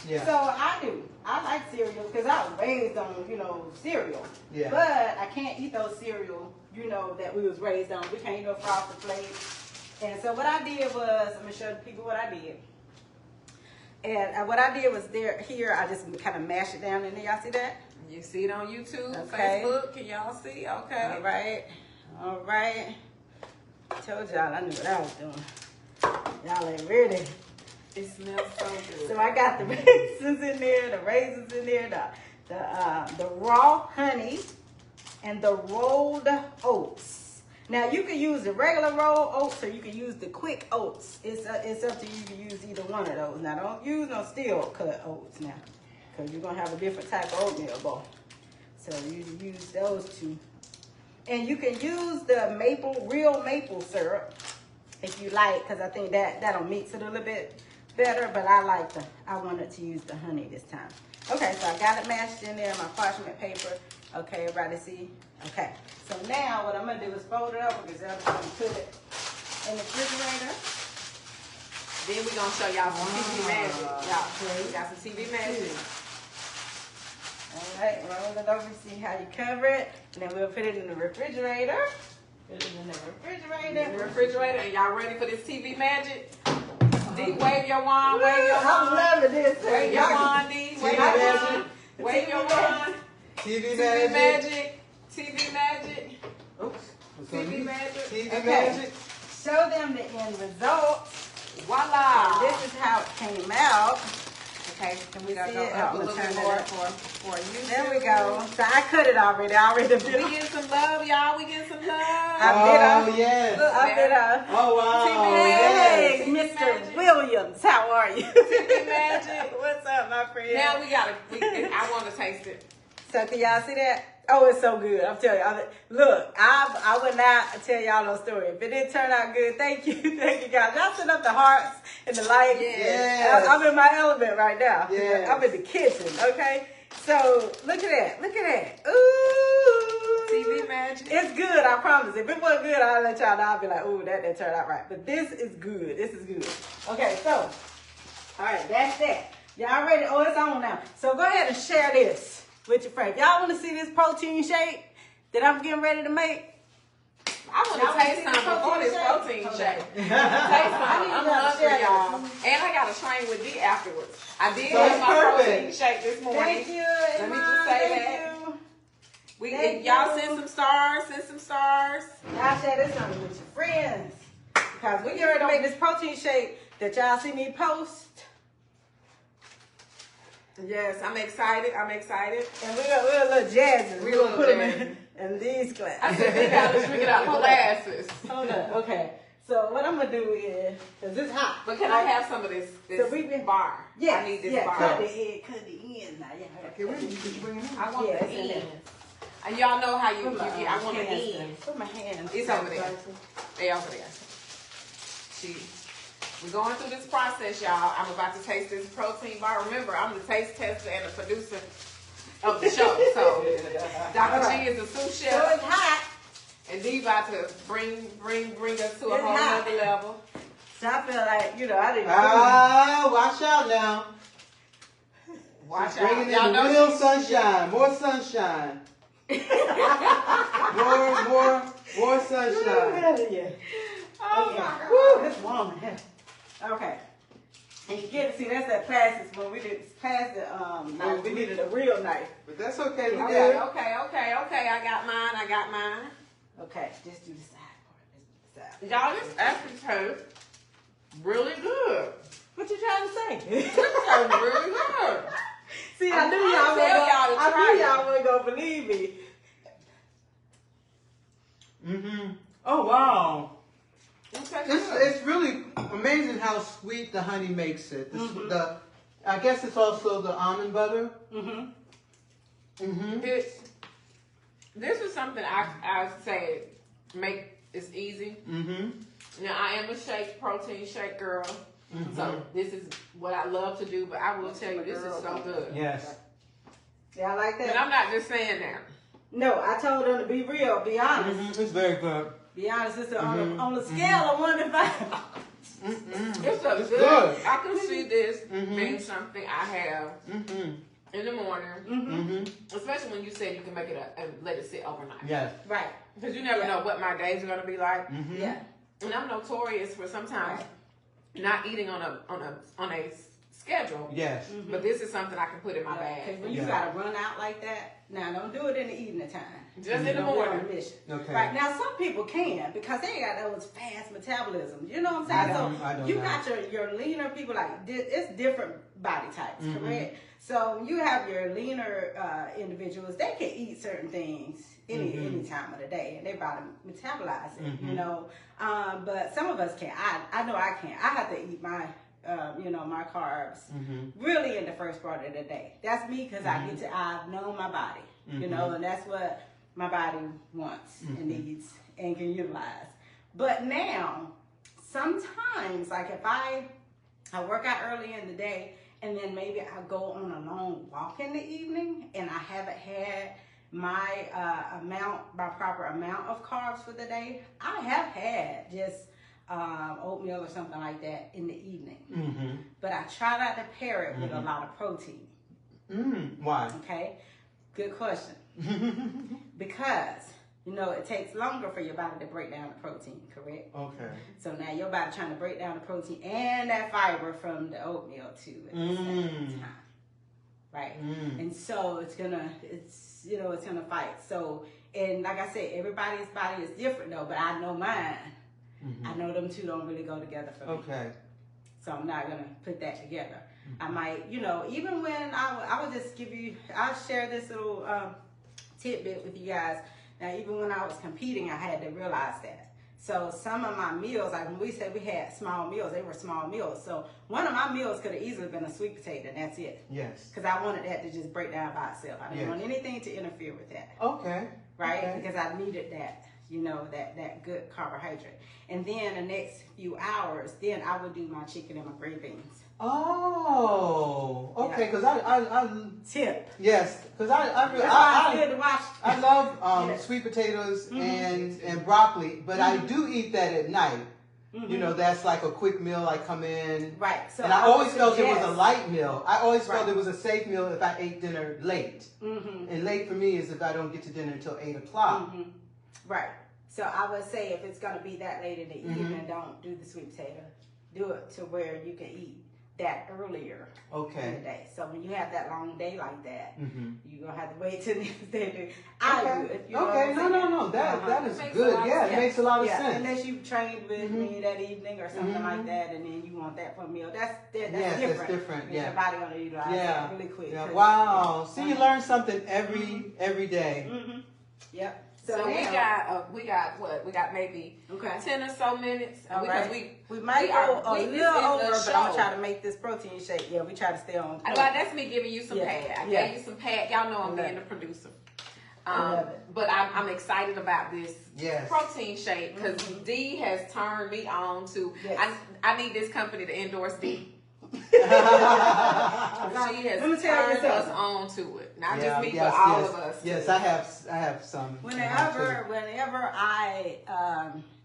Yeah. So I do. I like cereal because I was raised on, cereal. Yeah. But I can't eat those cereal, that we was raised on. We can't eat no Frosted Flakes. And so what I did was, I'm going to show the people what I did. And what I did was here, I just kind of mash it down in there. Y'all see that? You see it on YouTube, Okay. Facebook. Can y'all see? Okay. All right. All right. Told y'all I knew what I was doing. Y'all ain't ready. It smells so good. So I got the raisins in there, the raw honey, and the rolled oats. Now you can use the regular rolled oats or you can use the quick oats. It's up to you. You can use either one of those. Now don't use no steel cut oats now, because you're gonna have a different type of oatmeal bowl. So you use those two, and you can use the real maple syrup if you like, because I think that'll mix it a little bit better, but I wanted to use the honey this time. Okay, so I got it mashed in there, my parchment paper. Okay, everybody see? Okay, so now what I'm gonna do is fold it over because I'm gonna put it in the refrigerator. Then we're gonna show y'all some TV magic. Y'all, we got some TV magic. All right, roll it over, see how you cover it, and then we'll put it in the refrigerator. Put it in the refrigerator. In the refrigerator, and y'all ready for this TV magic? D, wave your wand, wave your I'm wand. loving this. Wave your wand, D. Wave your wand. Wave your wand. TV TV magic. magic. TV magic. Oops. TV magic. TV Okay. magic. Show them the end result. Voila. This is how it came out. Okay, Can we we gotta see go it? up a I'm little gonna bit turn more it up. for you. There we go. So I cut it already. I already did We it. getting some love, y'all. We getting some love. Oh, yes. Look, I did a. Oh, wow. Hey, TV Mr. magic. Williams, how are you? TV magic. What's up, my friend? Now we gotta. I want to taste it. So can y'all see that? Oh, it's so good. I'm telling you. Look, I would not tell y'all no story. If it didn't turn out good, thank you. Thank you, guys. Y'all send up the hearts and the likes. Yes. I'm in my element right now. Yes. I'm in the kitchen, okay? So look at that. Look at that. Ooh. TV magic. It's good, I promise. If it wasn't good, I'll let y'all know. I'll be like, ooh, that didn't turn out right. But this is good. This is good. Okay, so, all right, that's that. Y'all ready? Oh, it's on now. So go ahead and share this with your friends. Y'all want to see this protein shake that I'm getting ready to make? I want Y'all to wanna taste see some the before this protein protein shake? shake. Taste some. I'm y'all to hungry, share y'all. this. And I got to train with D afterwards. I did So have it's my protein perfect. shake this morning. Thank you, Let me just say that. Thank Y'all you. send some stars. Send some stars. Y'all share this on with your friends. Because we get ready to make this protein shake that y'all see me post. Yes, I'm excited. I'm excited. And we're a little jazzy. We're going to put them in these I glasses. said we got to drink it out of glasses. Hold up. Okay. So what I'm going to do is, because it's hot. But can I have some of this So we been- bar? Yes, I need this yeah, bar. cut the head, cut the ends. Now, yeah. Okay, where did you bring it in? I want Yeah, the it's in there. ends. And y'all know how you Put my, get. I want the hands ends. Put my hands. It's over there. They over there. We're going through this process, y'all. I'm about to taste this protein bar. Remember, I'm the taste tester and the producer of the show. So Dr. G is the sous So chef, it's hot. and D about to bring us to a It's whole hot. nother level. So I feel like, I didn't Watch out now. Watch She's bringing out. Y'all in know real she's- sunshine. More sunshine. more sunshine. Yeah. Oh my God. Woo, it's warm in here. Okay. And you get to see that's that plastic when we did past the knife. We needed a real knife. But that's okay. We Okay, did. okay. I got mine. Okay, just do the side part. Let's do the side part. Y'all, this actually tastes really good. What you trying to say? This tastes really good. See, I I'm knew trying to y'all tell y'all to try it. wasn't gonna believe me. Mm-hmm. Oh wow. It's really amazing how sweet the honey makes it. I guess it's also the almond butter. Mm-hmm. Mm-hmm. This is something I say it's easy. Mm-hmm. Now I am a protein shake girl. Mm-hmm. So this is what I love to do, but I will tell you, this is so good. Yes. Yeah, I like that. And I'm not just saying that. No, I told them to be real, be honest. Mm-hmm. It's very good. Be honest, it's on the scale of 1 to 5. Mm-hmm. It's It's good. good. I can see this Mhm. being something I have Mm-hmm. in the morning, Mm-hmm. especially when you said you can make it and let it sit overnight. Yes. Right. Because you never know what my days are going to be like. Mm-hmm. Yeah. And I'm notorious for sometimes not eating on a schedule. Yes. But this is something I can put in my Because bag. when you gotta run out like that, now don't do it in the evening time. Just in the Don't be on morning. a mission. Okay. Right now, some people can because they ain't got those fast metabolisms. You know what I'm saying? I don't you know. got your leaner people it's different body types, correct? So you have your leaner individuals. They can eat certain things any time of the day, and their body metabolize it. You know, but some of us can't. I know I can't. I have to eat my my carbs really in the first part of the day. That's me because I've known my body, you know, and that's what my body wants and needs and can utilize. But now, sometimes, like if I work out early in the day and then maybe I go on a long walk in the evening and I haven't had my proper amount of carbs for the day, I have had just oatmeal or something like that in the evening. Mm-hmm. But I try not to pair it with a lot of protein. Why? Okay? Good question. Because, it takes longer for your body to break down the protein, correct? Okay. So now your body trying to break down the protein and that fiber from the oatmeal too at the same time. Right? And so it's gonna fight. So, and like I said, everybody's body is different though, but I know mine. I know them two don't really go together for me. Okay. So I'm not gonna put that together. I might, even when I would just I'll share this little tidbit with you guys. Now, even when I was competing, I had to realize that. So some of my meals, like when we said we had small meals, they were small meals. So one of my meals could have easily been a sweet potato, and that's it. Yes. Because I wanted that to just break down by itself. I didn't want anything to interfere with that. Okay. Right? Okay. Because I needed that. That good carbohydrate. And then the next few hours, then I would do my chicken and my green beans. Oh, okay. Because I Tip. yes, because That's why it's good to watch. I love Yes. sweet potatoes and broccoli, but I do eat that at night. That's like a quick meal. I come in, Right. So and I always felt it was a suggest- light meal. I always felt Right. it was a safe meal if I ate dinner late. And late for me is if I don't get to dinner until 8 o'clock. Right. So I would say if it's going to be that late in the evening, don't do the sweet potato. Do it to where you can eat that earlier in the Okay. day. So when you have that long day like that, Mm-hmm. you're going to have to wait till the next day. I do it. You know what Okay. I'm No. saying? That is Makes a good. lot of Yeah, it sense. makes a lot of Yeah, sense. unless you trained with me that evening or something like that, and then you want that for a meal. That's Yes, different. that's different, Because yeah. Your body going to utilize that really quick. Yeah. 'Cause- Wow. See, you learn something every day. Yep. So now, we got what? We got maybe Okay. 10 or so minutes. All Because right. We might go a this little is over, a but I'm show. gonna try to make this protein shake. Yeah, we try to stay on. Well, that's me giving you some Yeah. pad. I Yeah. gave you some pad. Y'all know I'm love being it. the producer. I love it. But I'm excited about this Yes. protein shake because D has turned me on to. Yes. I need this company to endorse D. She Let has me tell you turned us something. on to it. Not Yeah, just me, yes, but all yes. of us. Yes, too. I have some. Whenever I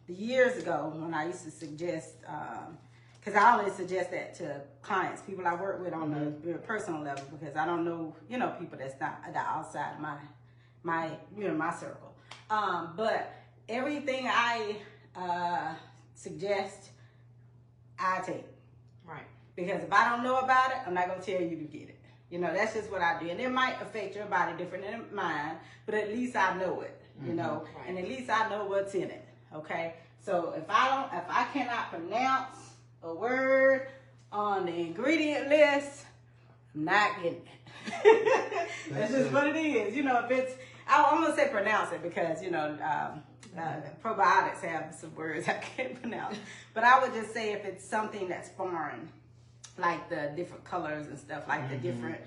years ago when I used to suggest, because I only suggest that to clients, people I work with on a personal level, because I don't know, people that's not outside my circle. But everything I suggest, I take. Right. Because if I don't know about it, I'm not going to tell you to get it. You know, that's just what I do. And it might affect your body different than mine, but at least I know it, you know, Right. and at least I know what's in it. Okay. So if I cannot pronounce a word on the ingredient list, I'm not getting it. That's just what it is. You know, if it's, I'm going to say pronounce it because, you know, probiotics have some words I can't pronounce. But I would just say if it's something that's foreign, like the different colors and stuff, like the different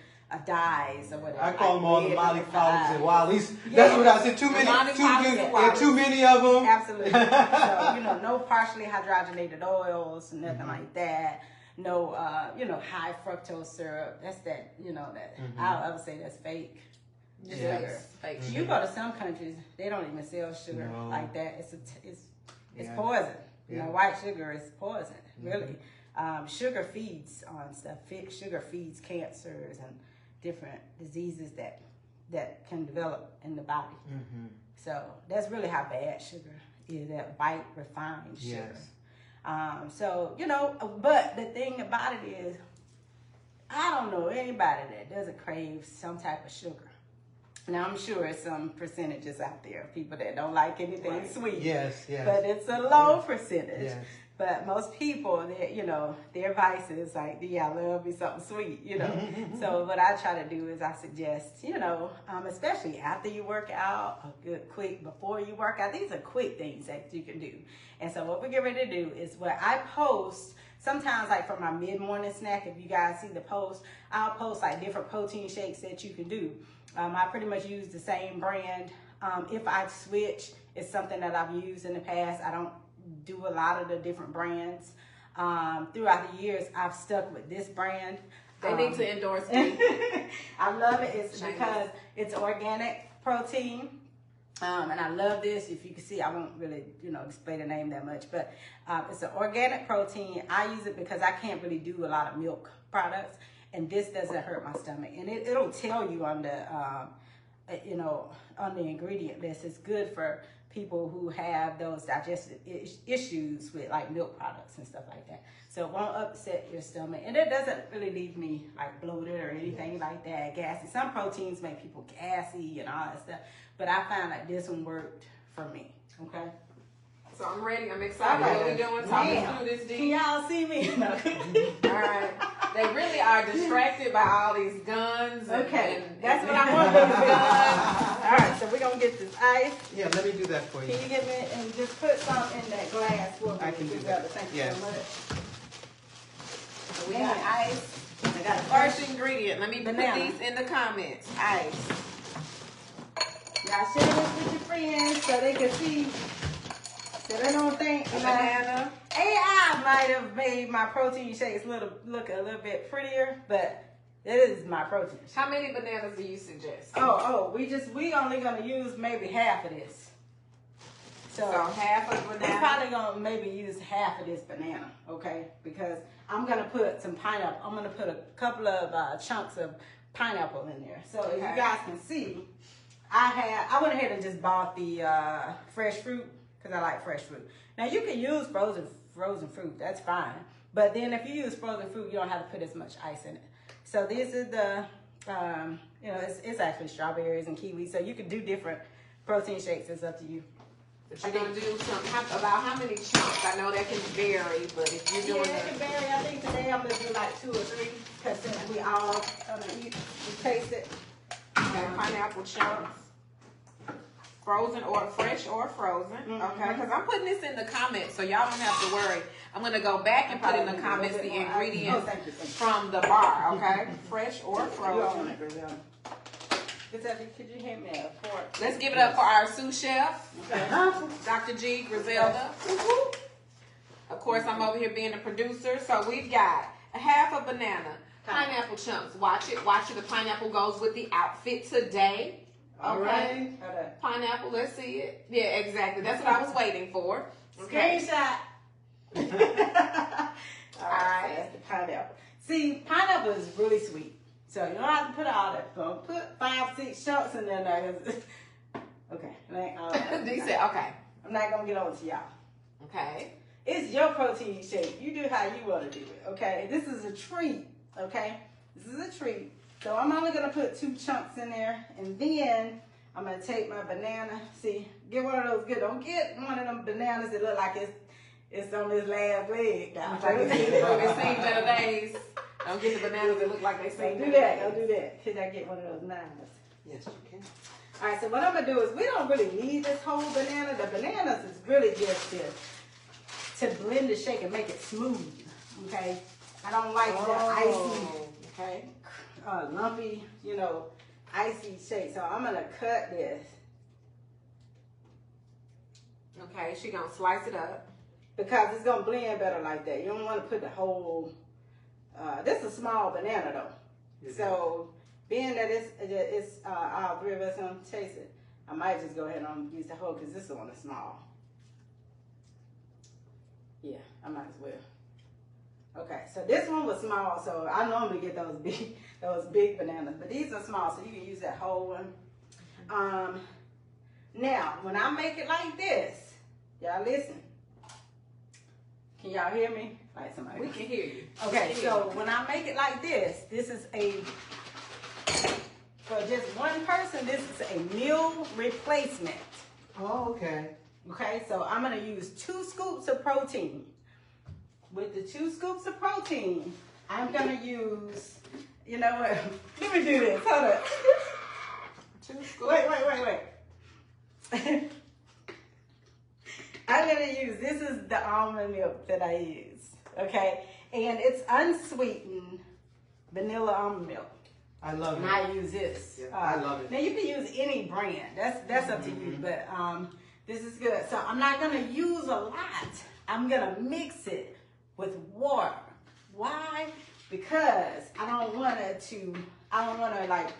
dyes or whatever. I call them all the red Molly and Polys and dyes. Wiley's. Yeah. That's what I said. Too Molly Polys and many, too many of them. Absolutely. So, you know, no partially hydrogenated oils, nothing like that. No, you know, high fructose syrup. That's that, you know, that I would say that's fake. Yeah. Sugar. Fake You go to some countries, they don't even sell sugar like that. It's poison. You know, white sugar is poison, really. Sugar feeds on stuff. Sugar feeds cancers and different diseases that can develop in the body. So that's really how bad sugar is, that white refined sugar. Yes. So, you know, but the thing about it is, I don't know anybody that doesn't crave some type of sugar. Now, I'm sure there's some percentages out there of people that don't like anything sweet. Yes, yes. But it's a low percentage. Yes. But most people, you know, their vice is like, yeah, I love me something sweet, you know. So what I try to do is I suggest, you know, especially after you work out, before you work out, these are quick things that you can do. And so what we're getting ready to do is what I post, sometimes like for my mid-morning snack, if you guys see the post, I'll post like different protein shakes that you can do. I pretty much use the same brand. If I switch, it's something that I've used in the past. I don't do a lot of the different brands. Throughout the years, I've stuck with this brand. They need to endorse me. I love it. It's because it's organic protein. And I love this. If you can see, I won't really, you know, display the name that much, but it's an organic protein. I use it because I can't really do a lot of milk products, and this doesn't hurt my stomach. And it'll tell you on the, you know, on the ingredient list. It's good for people who have those digestive issues with like milk products and stuff like that. So it won't upset your stomach. And it doesn't really leave me like bloated or anything like that, gassy. Some proteins make people gassy and all that stuff. But I found that this one worked for me, okay? So I'm ready. I'm excited. What we doing? Talk us through this, Can D. y'all see me? No. All right. They really are distracted by all these guns. Okay, that's what I want to do. All right, so we're going to get this ice. Yeah, let me do that for you. Can you get me, and just put some in that glass for me? I can do Giselle? that. Thank you Yes. so much. So we And got the ice. I got a first ingredient. Let me Banana. put these in the comments. Ice. Y'all share this with your friends so they can see, so they don't think A banana. AI might have made my protein shakes look a little bit prettier, but it is my protein shake. How many bananas do you suggest? We only gonna use maybe half of this. So half of I'm banana. probably gonna maybe use half of this banana, okay? Because I'm gonna put some pineapple. I'm gonna put a couple of chunks of pineapple in there. So as you guys can see, I went ahead and just bought the fresh fruit because I like fresh fruit. Now you can use frozen fruit, that's fine. But then if you use frozen fruit, you don't have to put as much ice in it. So this is the, you know, it's actually strawberries and kiwi. So you can do different protein shakes. It's up to you. But you're going to do about how many chunks? I know that can vary, but if you're doing it can vary. I think today I'm going to do like 2 or 3 because since we all eat, we taste it. pineapple chunks. Frozen or fresh or frozen, okay? Because I'm putting this in the comments, so y'all don't have to worry. I'm gonna go back and put in the comments the ingredients from the bar, okay? Fresh or frozen. Could you hand me a fork? Let's give it up for our sous chef, Dr. G. Griselda. Of course, I'm over here being the producer, so we've got a half a banana, pineapple chunks. Watch it. The pineapple goes with the outfit today. Okay. Pineapple, let's see it. Yeah, exactly. That's what I was waiting for. Okay. Screenshot. All right, that's the pineapple. See, pineapple is really sweet. So you don't have to put all that. So put 5-6 chunks in there. Okay. They said, okay. I'm not going to get on to y'all. Okay. It's your protein shake. You do how you want to do it, okay? This is a treat, okay? This is a treat. So I'm only gonna put 2 chunks in there, and then I'm gonna take my banana. See, get one of those good. Don't get one of them bananas that look like it's on this last leg. Like it seems better days. Don't get the bananas that look like they seem Don't do that. Don't do that. Till I get one of those 9s. Yes, you can. All right. So what I'm gonna do is we don't really need this whole banana. The bananas is really just to blend the shake and make it smooth. Okay. I don't like the icy, lumpy, icy shake. So I'm gonna cut this. Okay, she gonna slice it up. Because it's gonna blend better like that. You don't want to put the whole. This is a small banana though, so being that it's all 3 of us gonna taste it, I might just go ahead and use the whole because this one is small. Yeah, I might as well. Okay, so this one was small, so I normally get those big bananas, but these are small, so you can use that whole one. Now when I make it like this, y'all listen. Can y'all hear me? Like somebody. We can hear you. Okay, so when I make it like this is for just one person, this is a meal replacement. Oh, okay. Okay, so I'm gonna use 2 scoops of protein. With the 2 scoops of protein, I'm gonna use, you know what? Let me do this. Hold up. 2 scoops. Wait. I'm gonna use, this is the almond milk that I use, okay? And it's unsweetened vanilla almond milk. I love it. And I use this. Yeah, I love it. Now you can use any brand, that's up to you, but this is good. So I'm not gonna use a lot. I'm gonna mix it with water. Why? Because I don't wanna like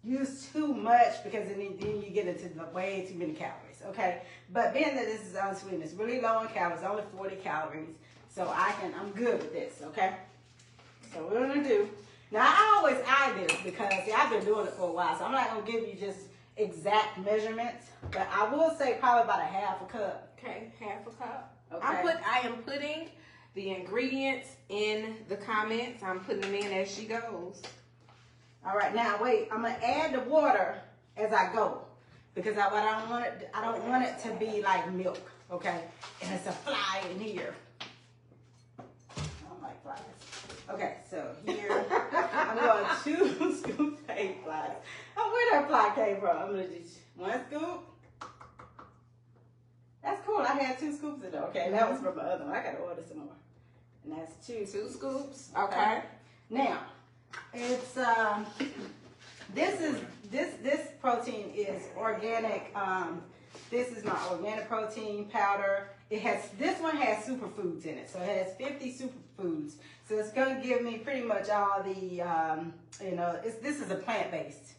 use too much because then you get into way too many calories, okay? But being that this is unsweetened, it's really low in calories, only 40 calories. So I'm good with this, okay? So what we're gonna do, now I always eye this because see, I've been doing it for a while, so I'm not gonna give you just exact measurements, but I will say probably about a half a cup. Okay, half a cup. Okay. I am putting the ingredients in the comments. I'm putting them in as she goes. All right, now wait, I'm gonna add the water as I go because I don't want it to be like milk, okay? And it's a fly in here. I don't like flies. Okay, so here I'm going 2 scoops of flies. Oh, where that fly came from? I'm gonna do 1 scoop. That's cool. I had 2 scoops of it. Okay, that was from my other one. I gotta order some more. And that's 2 scoops. Okay. Now, it's this protein is organic. This is my organic protein powder. This one has superfoods in it, so it has 50 superfoods. So it's gonna give me pretty much all the this is a plant-based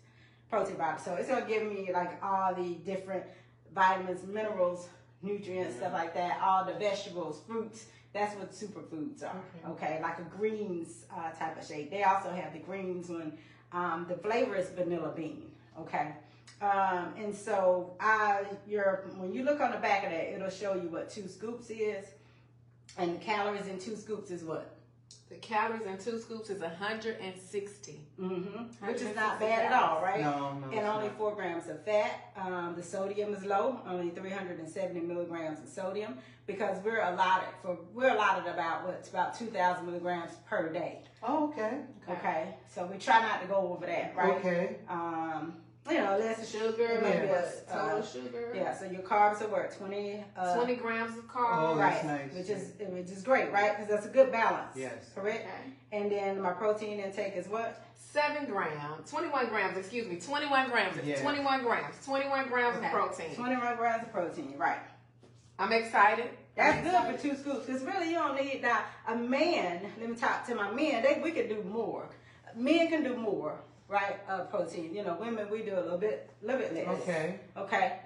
protein powder, so it's gonna give me like all the different vitamins, minerals, nutrients, stuff like that. All the vegetables, fruits. That's what superfoods are. Okay, like a greens type of shake. They also have the greens one. The flavor is vanilla bean. Okay, and so when you look on the back of that, it'll show you what 2 scoops is, and the calories in 2 scoops is what? The calories in 2 scoops is 160. Which is not bad at all, right? No. And only 4 grams of fat. The sodium is low, only 370 milligrams of sodium, because we're allotted about 2,000 milligrams per day. Oh, okay. Okay, so we try not to go over that, right? Okay. Less Sugar, maybe total sugar. Yeah, so your carbs are what, 20 grams of carbs. Oh, that's right, nice. which is great, right? Because that's a good balance. Yes. Correct. Okay. And then my protein intake is what? 21 grams, excuse me, 21 grams. Yeah. 21 grams. 21 grams Okay. of protein. 21 grams of protein, right? I'm excited. That's good for 2 scoops, because really you don't need that. A man, let me talk to my men, we can do more. Men can do more, right, of protein. Women, we do a little bit less. Okay.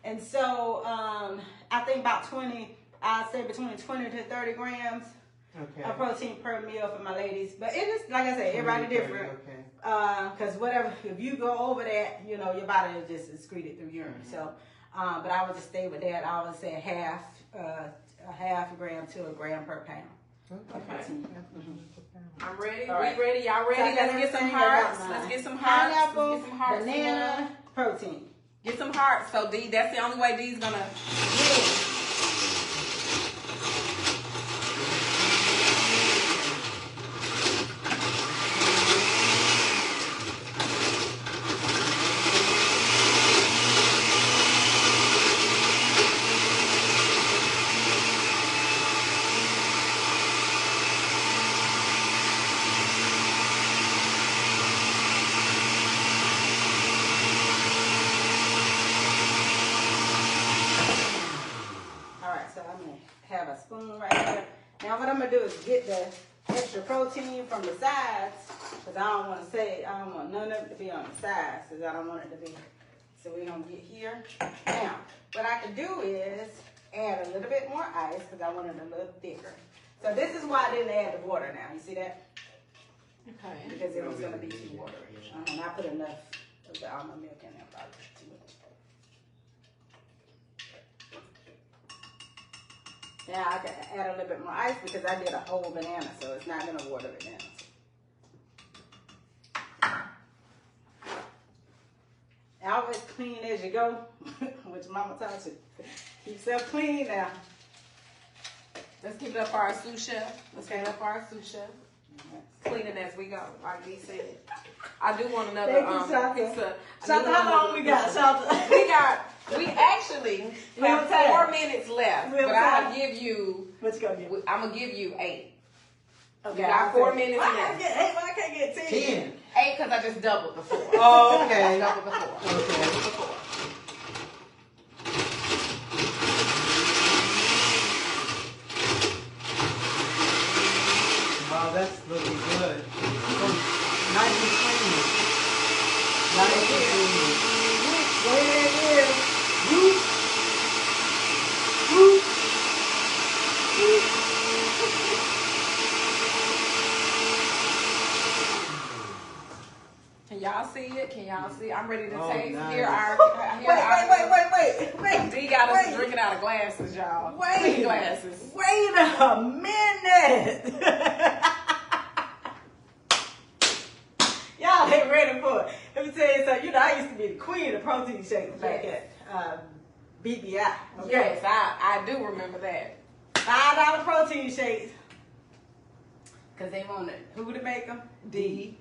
And so I think about I'd say between 20 to 30 grams of protein per meal for my ladies. But it is, like I said, everybody different. Okay. Because whatever, if you go over that, your body will just excrete it through urine. So, but I would just stay with that. I would say a half a gram to a gram per pound. Okay. Mhm. I'm ready. All right. We ready? Y'all ready? So I got Let's get some everything. I got hearts. mine. Let's get some hearts. Pineapple, Let's get some hearts. banana, protein. Get some hearts. So D, that's the only way D's gonna win. So I'm gonna have a spoon right here. Now what I'm gonna do is get the extra protein from the sides, because I don't want none of it to be on the sides, because I don't want it to be. So we're gonna get here. Now, what I can do is add a little bit more ice, because I want it a little thicker. So this is why I didn't add the water now. You see that? Okay. Because it was gonna be too watery. And I put enough of the almond milk in there, probably too much. Now I can add a little bit more ice because I did a whole banana, so it's not gonna water it down. Always clean as you go, which Mama taught you. Keep yourself clean now. Let's keep it up for our sous chef. Let's keep it up for our sous chef. Cleaning as we go, like D said. I do want another pizza. Shanta, how long we got, Shanta? We actually have 4 minutes left, but I'll give you. What you gonna give? I'm gonna give you 8. Okay, you got 4 minutes Why left. I get 8? Why I can't get 10? 10. 8 because I just doubled the 4. Oh, okay. Doubled the 4. Okay. Doubled the 4. Wow, that's looking good. Nice and clean. Nice and clean. There it is. Whoop. Whoop. Can y'all see it? Can y'all see? I'm ready to Oh, taste. nice. Here our Wait. D got us drinking out of glasses, y'all. Clean glasses. Wait a minute. Y'all ain't ready for it. Let me tell you something. I used to be the queen of protein shakes back at BBI. Okay? Yes, I do remember that. $5 protein shakes. Because they wanted who to make them? D.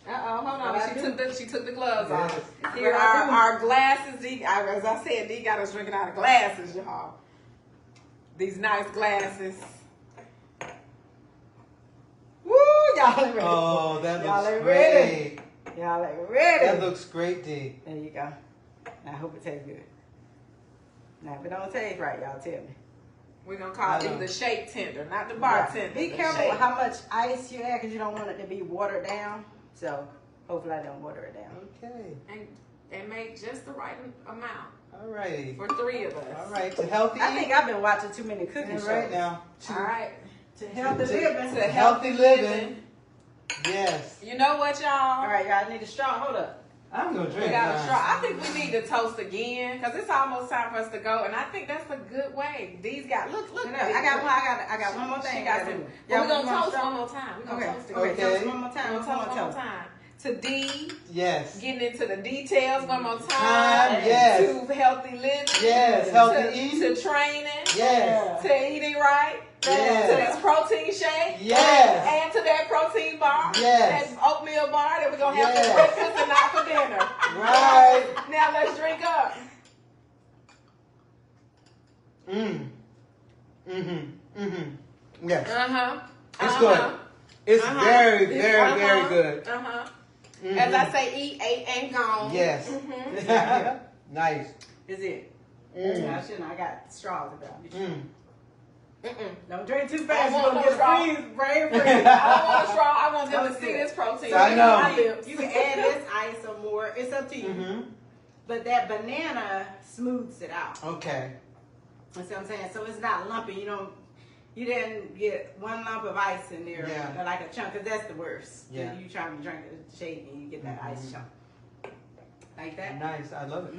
Hold on. She took the gloves Yes. off. Here are our glasses. D, as I said, D got us drinking out of glasses, y'all. These nice glasses. Woo! Y'all ain't ready. Oh, that Y'all looks ain't great. ready. Y'all ain't ready. That looks great, D. There you go. I hope it tastes good. Now, if it don't taste right, y'all tell me. We're going to call it the shake tender, not the bartender. Be careful with how much ice you add because you don't want it to be watered down. So, hopefully I don't water it down. Okay. And make just the right amount All righty. for 3 of us. All right. To healthy I think I've been watching too many cooking shows. right now. All right. To healthy living. To healthy living. Yes. You know what, y'all? All right, y'all. I need a straw. Hold up. I'm going to drink We got a mine. straw. I think we need to toast again because it's almost time for us to go, and I think that's a good way. These got look. I got one more thing. She got some. We're gonna toast one more time. We're gonna toast again. Okay. Toast one more time. We're gonna toast one more time. To D. Yes. Getting into the details one more time. Yes. To healthy living. Yes. Healthy eating. To training. Yes. To eating right. Yes. To this protein shake. Yes. And to that protein bar. Yes. That oatmeal bar that we're gonna have Yes. for breakfast and not for dinner. Right. Now let's drink up. Yes. Uh-huh. It's good. It's very, very, very good. As I say, eat, ate, and gone. Yes. Nice. Is it? I shouldn't. I got straws about it. Don't drink too fast. I You're want going to no get brain freeze. I don't want a straw. I want them to see this protein. I know. You can add this ice or more. It's up to you. But that banana smooths it out. Okay. That's what I'm saying. So it's not lumpy. You didn't get one lump of ice in there, or like a chunk, because that's the worst. Yeah. You trying to drink a shake and you get that ice chunk. Like that. Nice. I love it.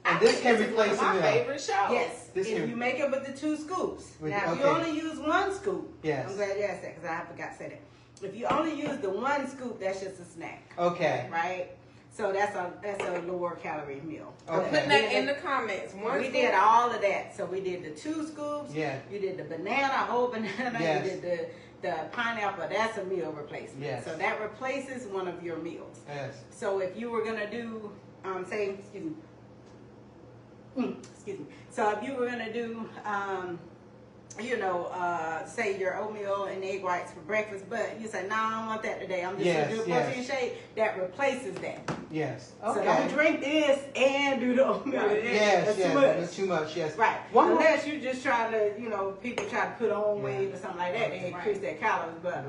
And this can is replace one of a my meal. favorite shows. Yes, This if can- you make it with the 2 scoops. With- Now, if you okay. only use 1 scoop, Yes. I'm glad you asked that because I forgot to say that. If you only use the 1 scoop, that's just a snack. Okay. Right? So that's a lower calorie meal. I'm Okay. putting that in the comments. We did all of that. So we did the 2 scoops. Yeah. You did the banana, whole banana. Yes. You did the pineapple. That's a meal replacement. Yes. So that replaces one of your meals. Yes. So if you were gonna do, excuse me. So if you were gonna do, say your oatmeal and egg whites for breakfast, but you say, no, I don't want that today. I'm just gonna do a protein shake. That replaces that. Yes. So Okay. don't drink this and do the oatmeal. and eggs. Yes, That's yes, too much. that's too much, yes. Right. One more- Unless you're just trying to, people try to put on weight Yeah. or something like that, they increase Right. their calories, but,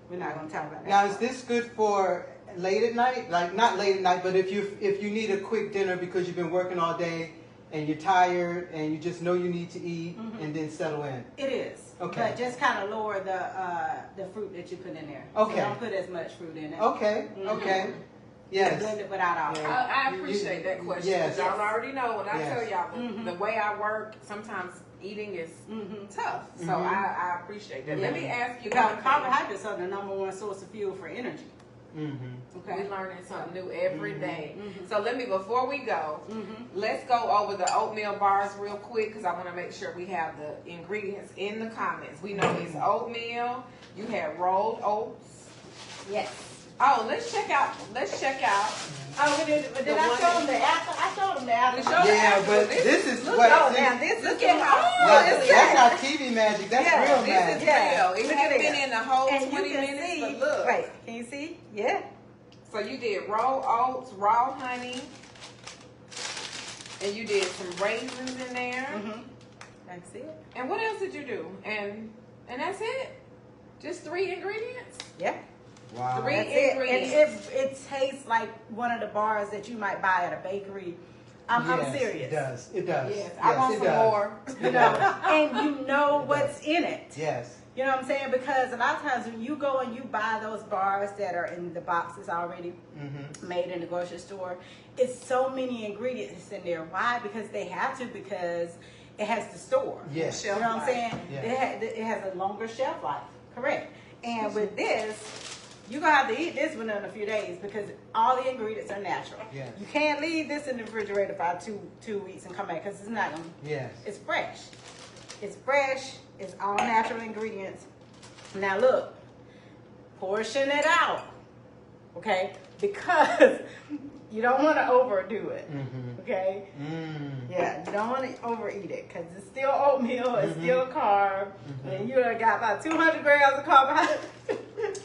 we're not going to talk about that. Now, is this good for late at night? Like, not late at night, but if you need a quick dinner because you've been working all day and you're tired and you just know you need to eat and then settle in. It is. Okay. But just kind of lower the fruit that you put in there. Okay. So don't put as much fruit in it. Okay, okay. Yes. Blend it without all. Yeah. I appreciate that question. Yes. Y'all already know when I Yes. tell y'all the way I work, sometimes eating is tough. So I appreciate that. Let me ask you Because one thing. carbohydrates are the number 1 source of fuel for energy. Mm-hmm. Okay. We're learning something new every day. So before we go, let's go over the oatmeal bars real quick because I want to make sure we have the ingredients in the comments. We know it's oatmeal. You had rolled oats. Yes. Oh, let's check out. Oh, did I show them the apple? I showed them the apple. We showed- Yeah, but this is what. Oh, this- now this Look is at how that's not TV magic. That's Yeah, real this magic. is Yeah, real. It look hasn't at been it. in the whole And 20 you can minutes, see, but look. Wait, can you see? Yeah. So you did rolled oats, raw honey, and you did some raisins in there. That's it. And what else did you do? And that's it? Just 3 ingredients? Yeah. Wow. Three That's it. ingredients. And it tastes like one of the bars that you might buy at a bakery. I'm Yes, serious. It does. It does. Yes, I want it some does. more. And you know what's in it. Yes. You know what I'm saying? Because a lot of times when you go and you buy those bars that are in the boxes already made in the grocery store, it's so many ingredients in there. Why? Because they have to, because it has to store. Yes. You know what I'm saying? Yeah. It has a longer shelf life. Correct. And with this, you're going to have to eat this one in a few days because all the ingredients are natural. Yes. You can't leave this in the refrigerator for 2 weeks and come back because it's not going to. Yes. It's fresh. It's fresh. It's all natural ingredients. Now look, portion it out, okay? Because you don't want to overdo it, okay? Yeah, you don't want to overeat it because it's still oatmeal, it's still carb, and you done got about 200 grams of carbohydrates.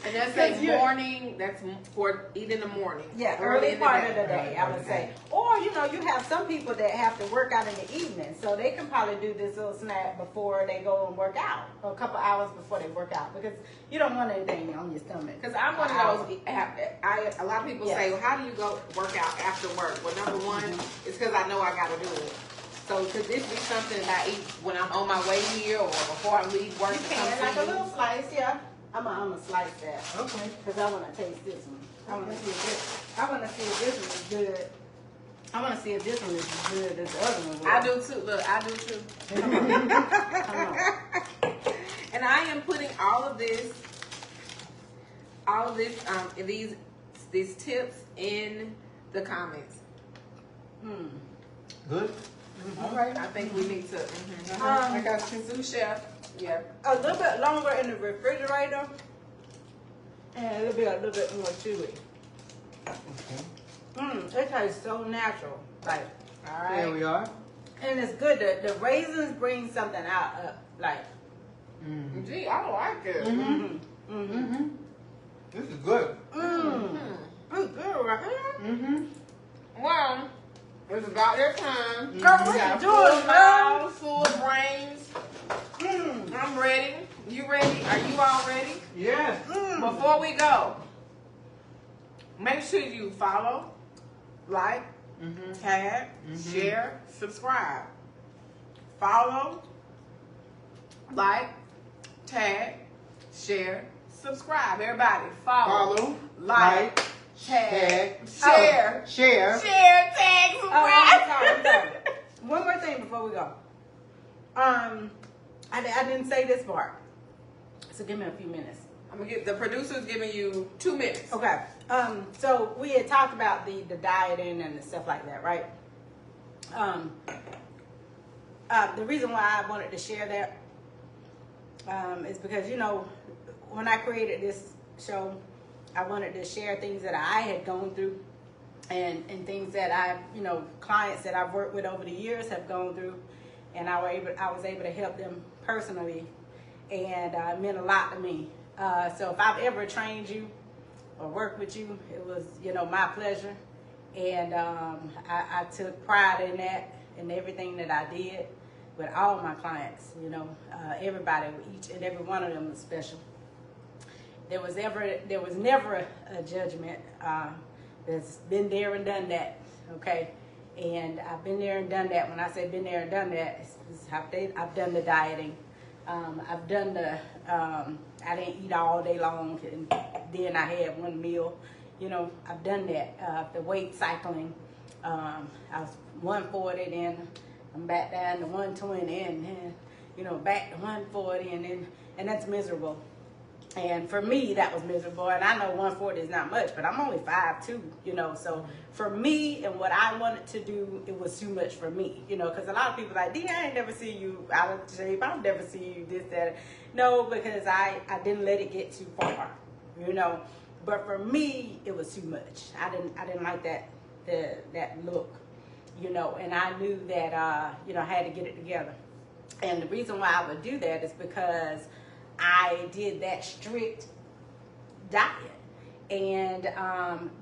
And that's a morning, that's for eat in the morning. Yeah, Early early in the part day. of the day, I would say. Or, you have some people that have to work out in the evening, so they can probably do this little snack before they go and work out, or a couple hours before they work out, because you don't want anything on your stomach. Because I'm one of those, a lot of people Yes. say, well, how do you go work out after work? Well, number one, it's because I know I got to do it. So could this be something that I eat when I'm on my way here or before I leave work? You to can, come like see a you? little slice, yeah. I'm gonna slice that, Okay. because I want to taste this one. I want to see if this one is good. I want to see if this one is as good as the other one was. I do too. Look, I do too. Come on. And I am putting all of this, these tips in the comments. Good. All right. I think we need to. I got you. Sous chef. Yeah. A little bit longer in the refrigerator, and it'll be a little bit more chewy. Okay. It tastes so natural. Like, all right. There we are. And it's good. The raisins bring something out. Like, Gee, I like it. This is good. it's good right here. Well, it's about that time. Girl, what We got you doing, full mouths, full brains. I'm ready. You ready? Are you all ready? Yes. Before we go, make sure you follow, like, tag, share, subscribe. Follow, like, tag, share, subscribe. Everybody, follow, like, tag, Share. share, tag, Oh, I'm sorry. One more thing before we go. I didn't say this part, so give me a few minutes. I'm gonna get the producer's giving you 2 minutes. Okay. So we had talked about the dieting and the stuff like that, right? The reason why I wanted to share that is because, you know, when I created this show, I wanted to share things that I had gone through and things that clients that I've worked with over the years have gone through, and I was able to help them personally, and it meant a lot to me. So if I've ever trained you or worked with you, it was, my pleasure, and I took pride in that and everything that I did with all my clients. Everybody, each and every one of them was special. There was never a judgment. That's been there and done that, okay? And I've been there and done that. When I say been there and done that, I've done the dieting. I've done I didn't eat all day long, and then I had one meal. I've done that. The weight cycling. I was 140, then I'm back down to 120, and back to 140, and that's miserable. And for me, that was miserable. And I know 140 is not much, but I'm only 5'2", So for me and what I wanted to do, it was too much for me, because a lot of people are like, I ain't never see you out of shape. I'll never see you this, that. No, because I didn't let it get too far, But for me, it was too much. I didn't like that look, and I knew that, I had to get it together. And the reason why I would do that is because I did that strict diet, and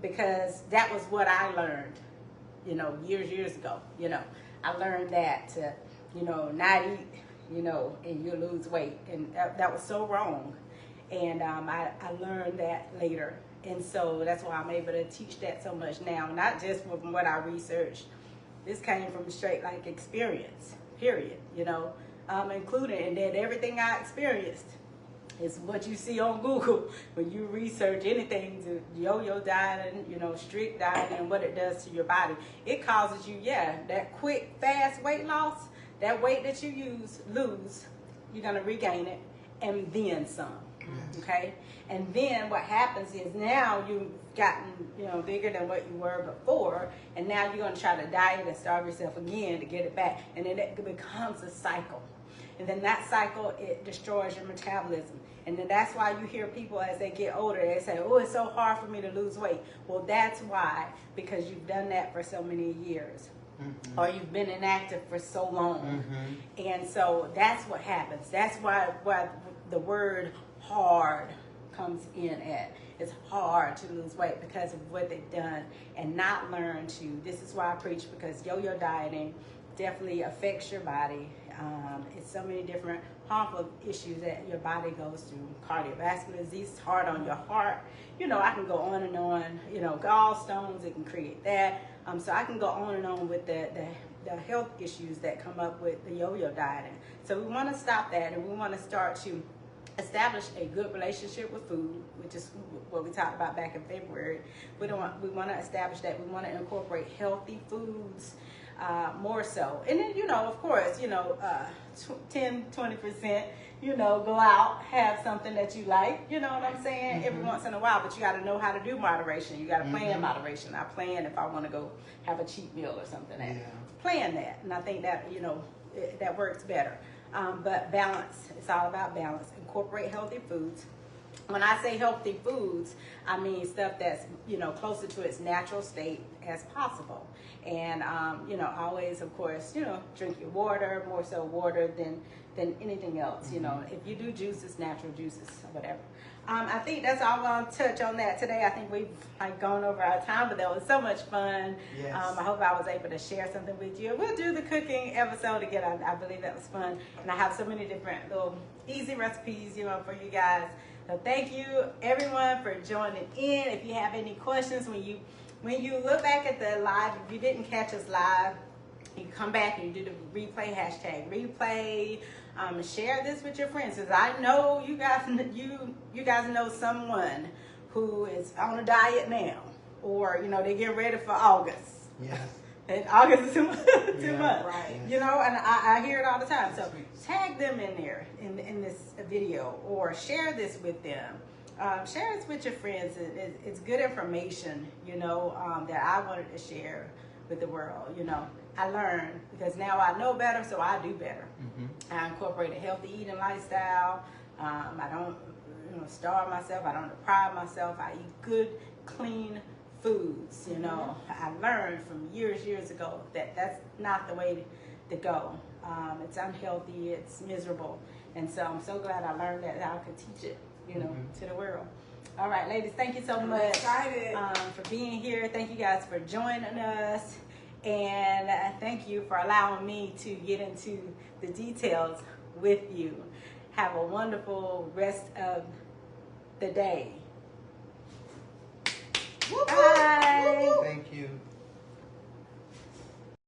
because that was what I learned, years ago. I learned that to, not eat, and you lose weight, and that was so wrong. And I learned that later, and so that's why I'm able to teach that so much now, not just from what I researched. This came from straight experience, period. Including, and then everything I experienced is what you see on Google when you research anything to yo-yo dieting, strict dieting, and what it does to your body. It causes you, that quick, fast weight loss. That weight that you lose, you're gonna regain it, and then some. Okay, and then what happens is now you've gotten bigger than what you were before, and now you're gonna try to diet and starve yourself again to get it back, and then it becomes a cycle. And then that cycle, it destroys your metabolism. And then that's why you hear people as they get older, they say, oh, it's so hard for me to lose weight. Well, that's why, because you've done that for so many years. Mm-hmm. Or you've been inactive for so long. Mm-hmm. And so that's what happens. That's why the word hard comes in at. It's hard to lose weight because of what they've done and not learn to. This is why I preach, because yo-yo dieting definitely affects your body. It's so many different harmful issues that your body goes through. Cardiovascular disease, hard on your heart. I can go on and on. Gallstones, it can create that. So I can go on and on with the health issues that come up with the yo-yo dieting. So we want to stop that, and we want to start to establish a good relationship with food, which is what we talked about back in February. We want to establish that. We want to incorporate healthy foods. More so. And then, of course, 10, 20%, go out, have something that you like, you know what I'm saying, every once in a while, but you got to know how to do moderation. You got to plan moderation. I plan if I want to go have a cheat meal or something. Plan that. And I think that, that works better. But balance, it's all about balance. Incorporate healthy foods. When I say healthy foods, I mean stuff that's, closer to its natural state as possible. And, always, of course, drink your water, more so water than anything else. If you do juices, natural juices, whatever. I think that's all I'm going to touch on that today. I think we've gone over our time, but that was so much fun. Yes. I hope I was able to share something with you. We'll do the cooking episode again. I believe that was fun. And I have so many different little easy recipes, for you guys. So thank you, everyone, for joining in. If you have any questions, when you look back at the live, if you didn't catch us live, you come back and you do the replay, #replay. Share this with your friends, because I know you guys know someone who is on a diet now. or they get ready for August. Yes. And August is too much. Right. And I hear it all the time. So tag them in there in this video, or share this with them. Share this with your friends. It's good information, that I wanted to share with the world. I learned because now I know better, so I do better. I incorporate a healthy eating lifestyle. I don't starve myself. I don't deprive myself. I eat good, clean foods. I learned from years ago that that's not the way to go. It's unhealthy. It's miserable. And so I'm so glad I learned that I could teach it, to the world. All right, ladies, thank you so much for being here. Thank you guys for joining us. And thank you for allowing me to get into the details with you. Have a wonderful rest of the day. Bye. Thank you.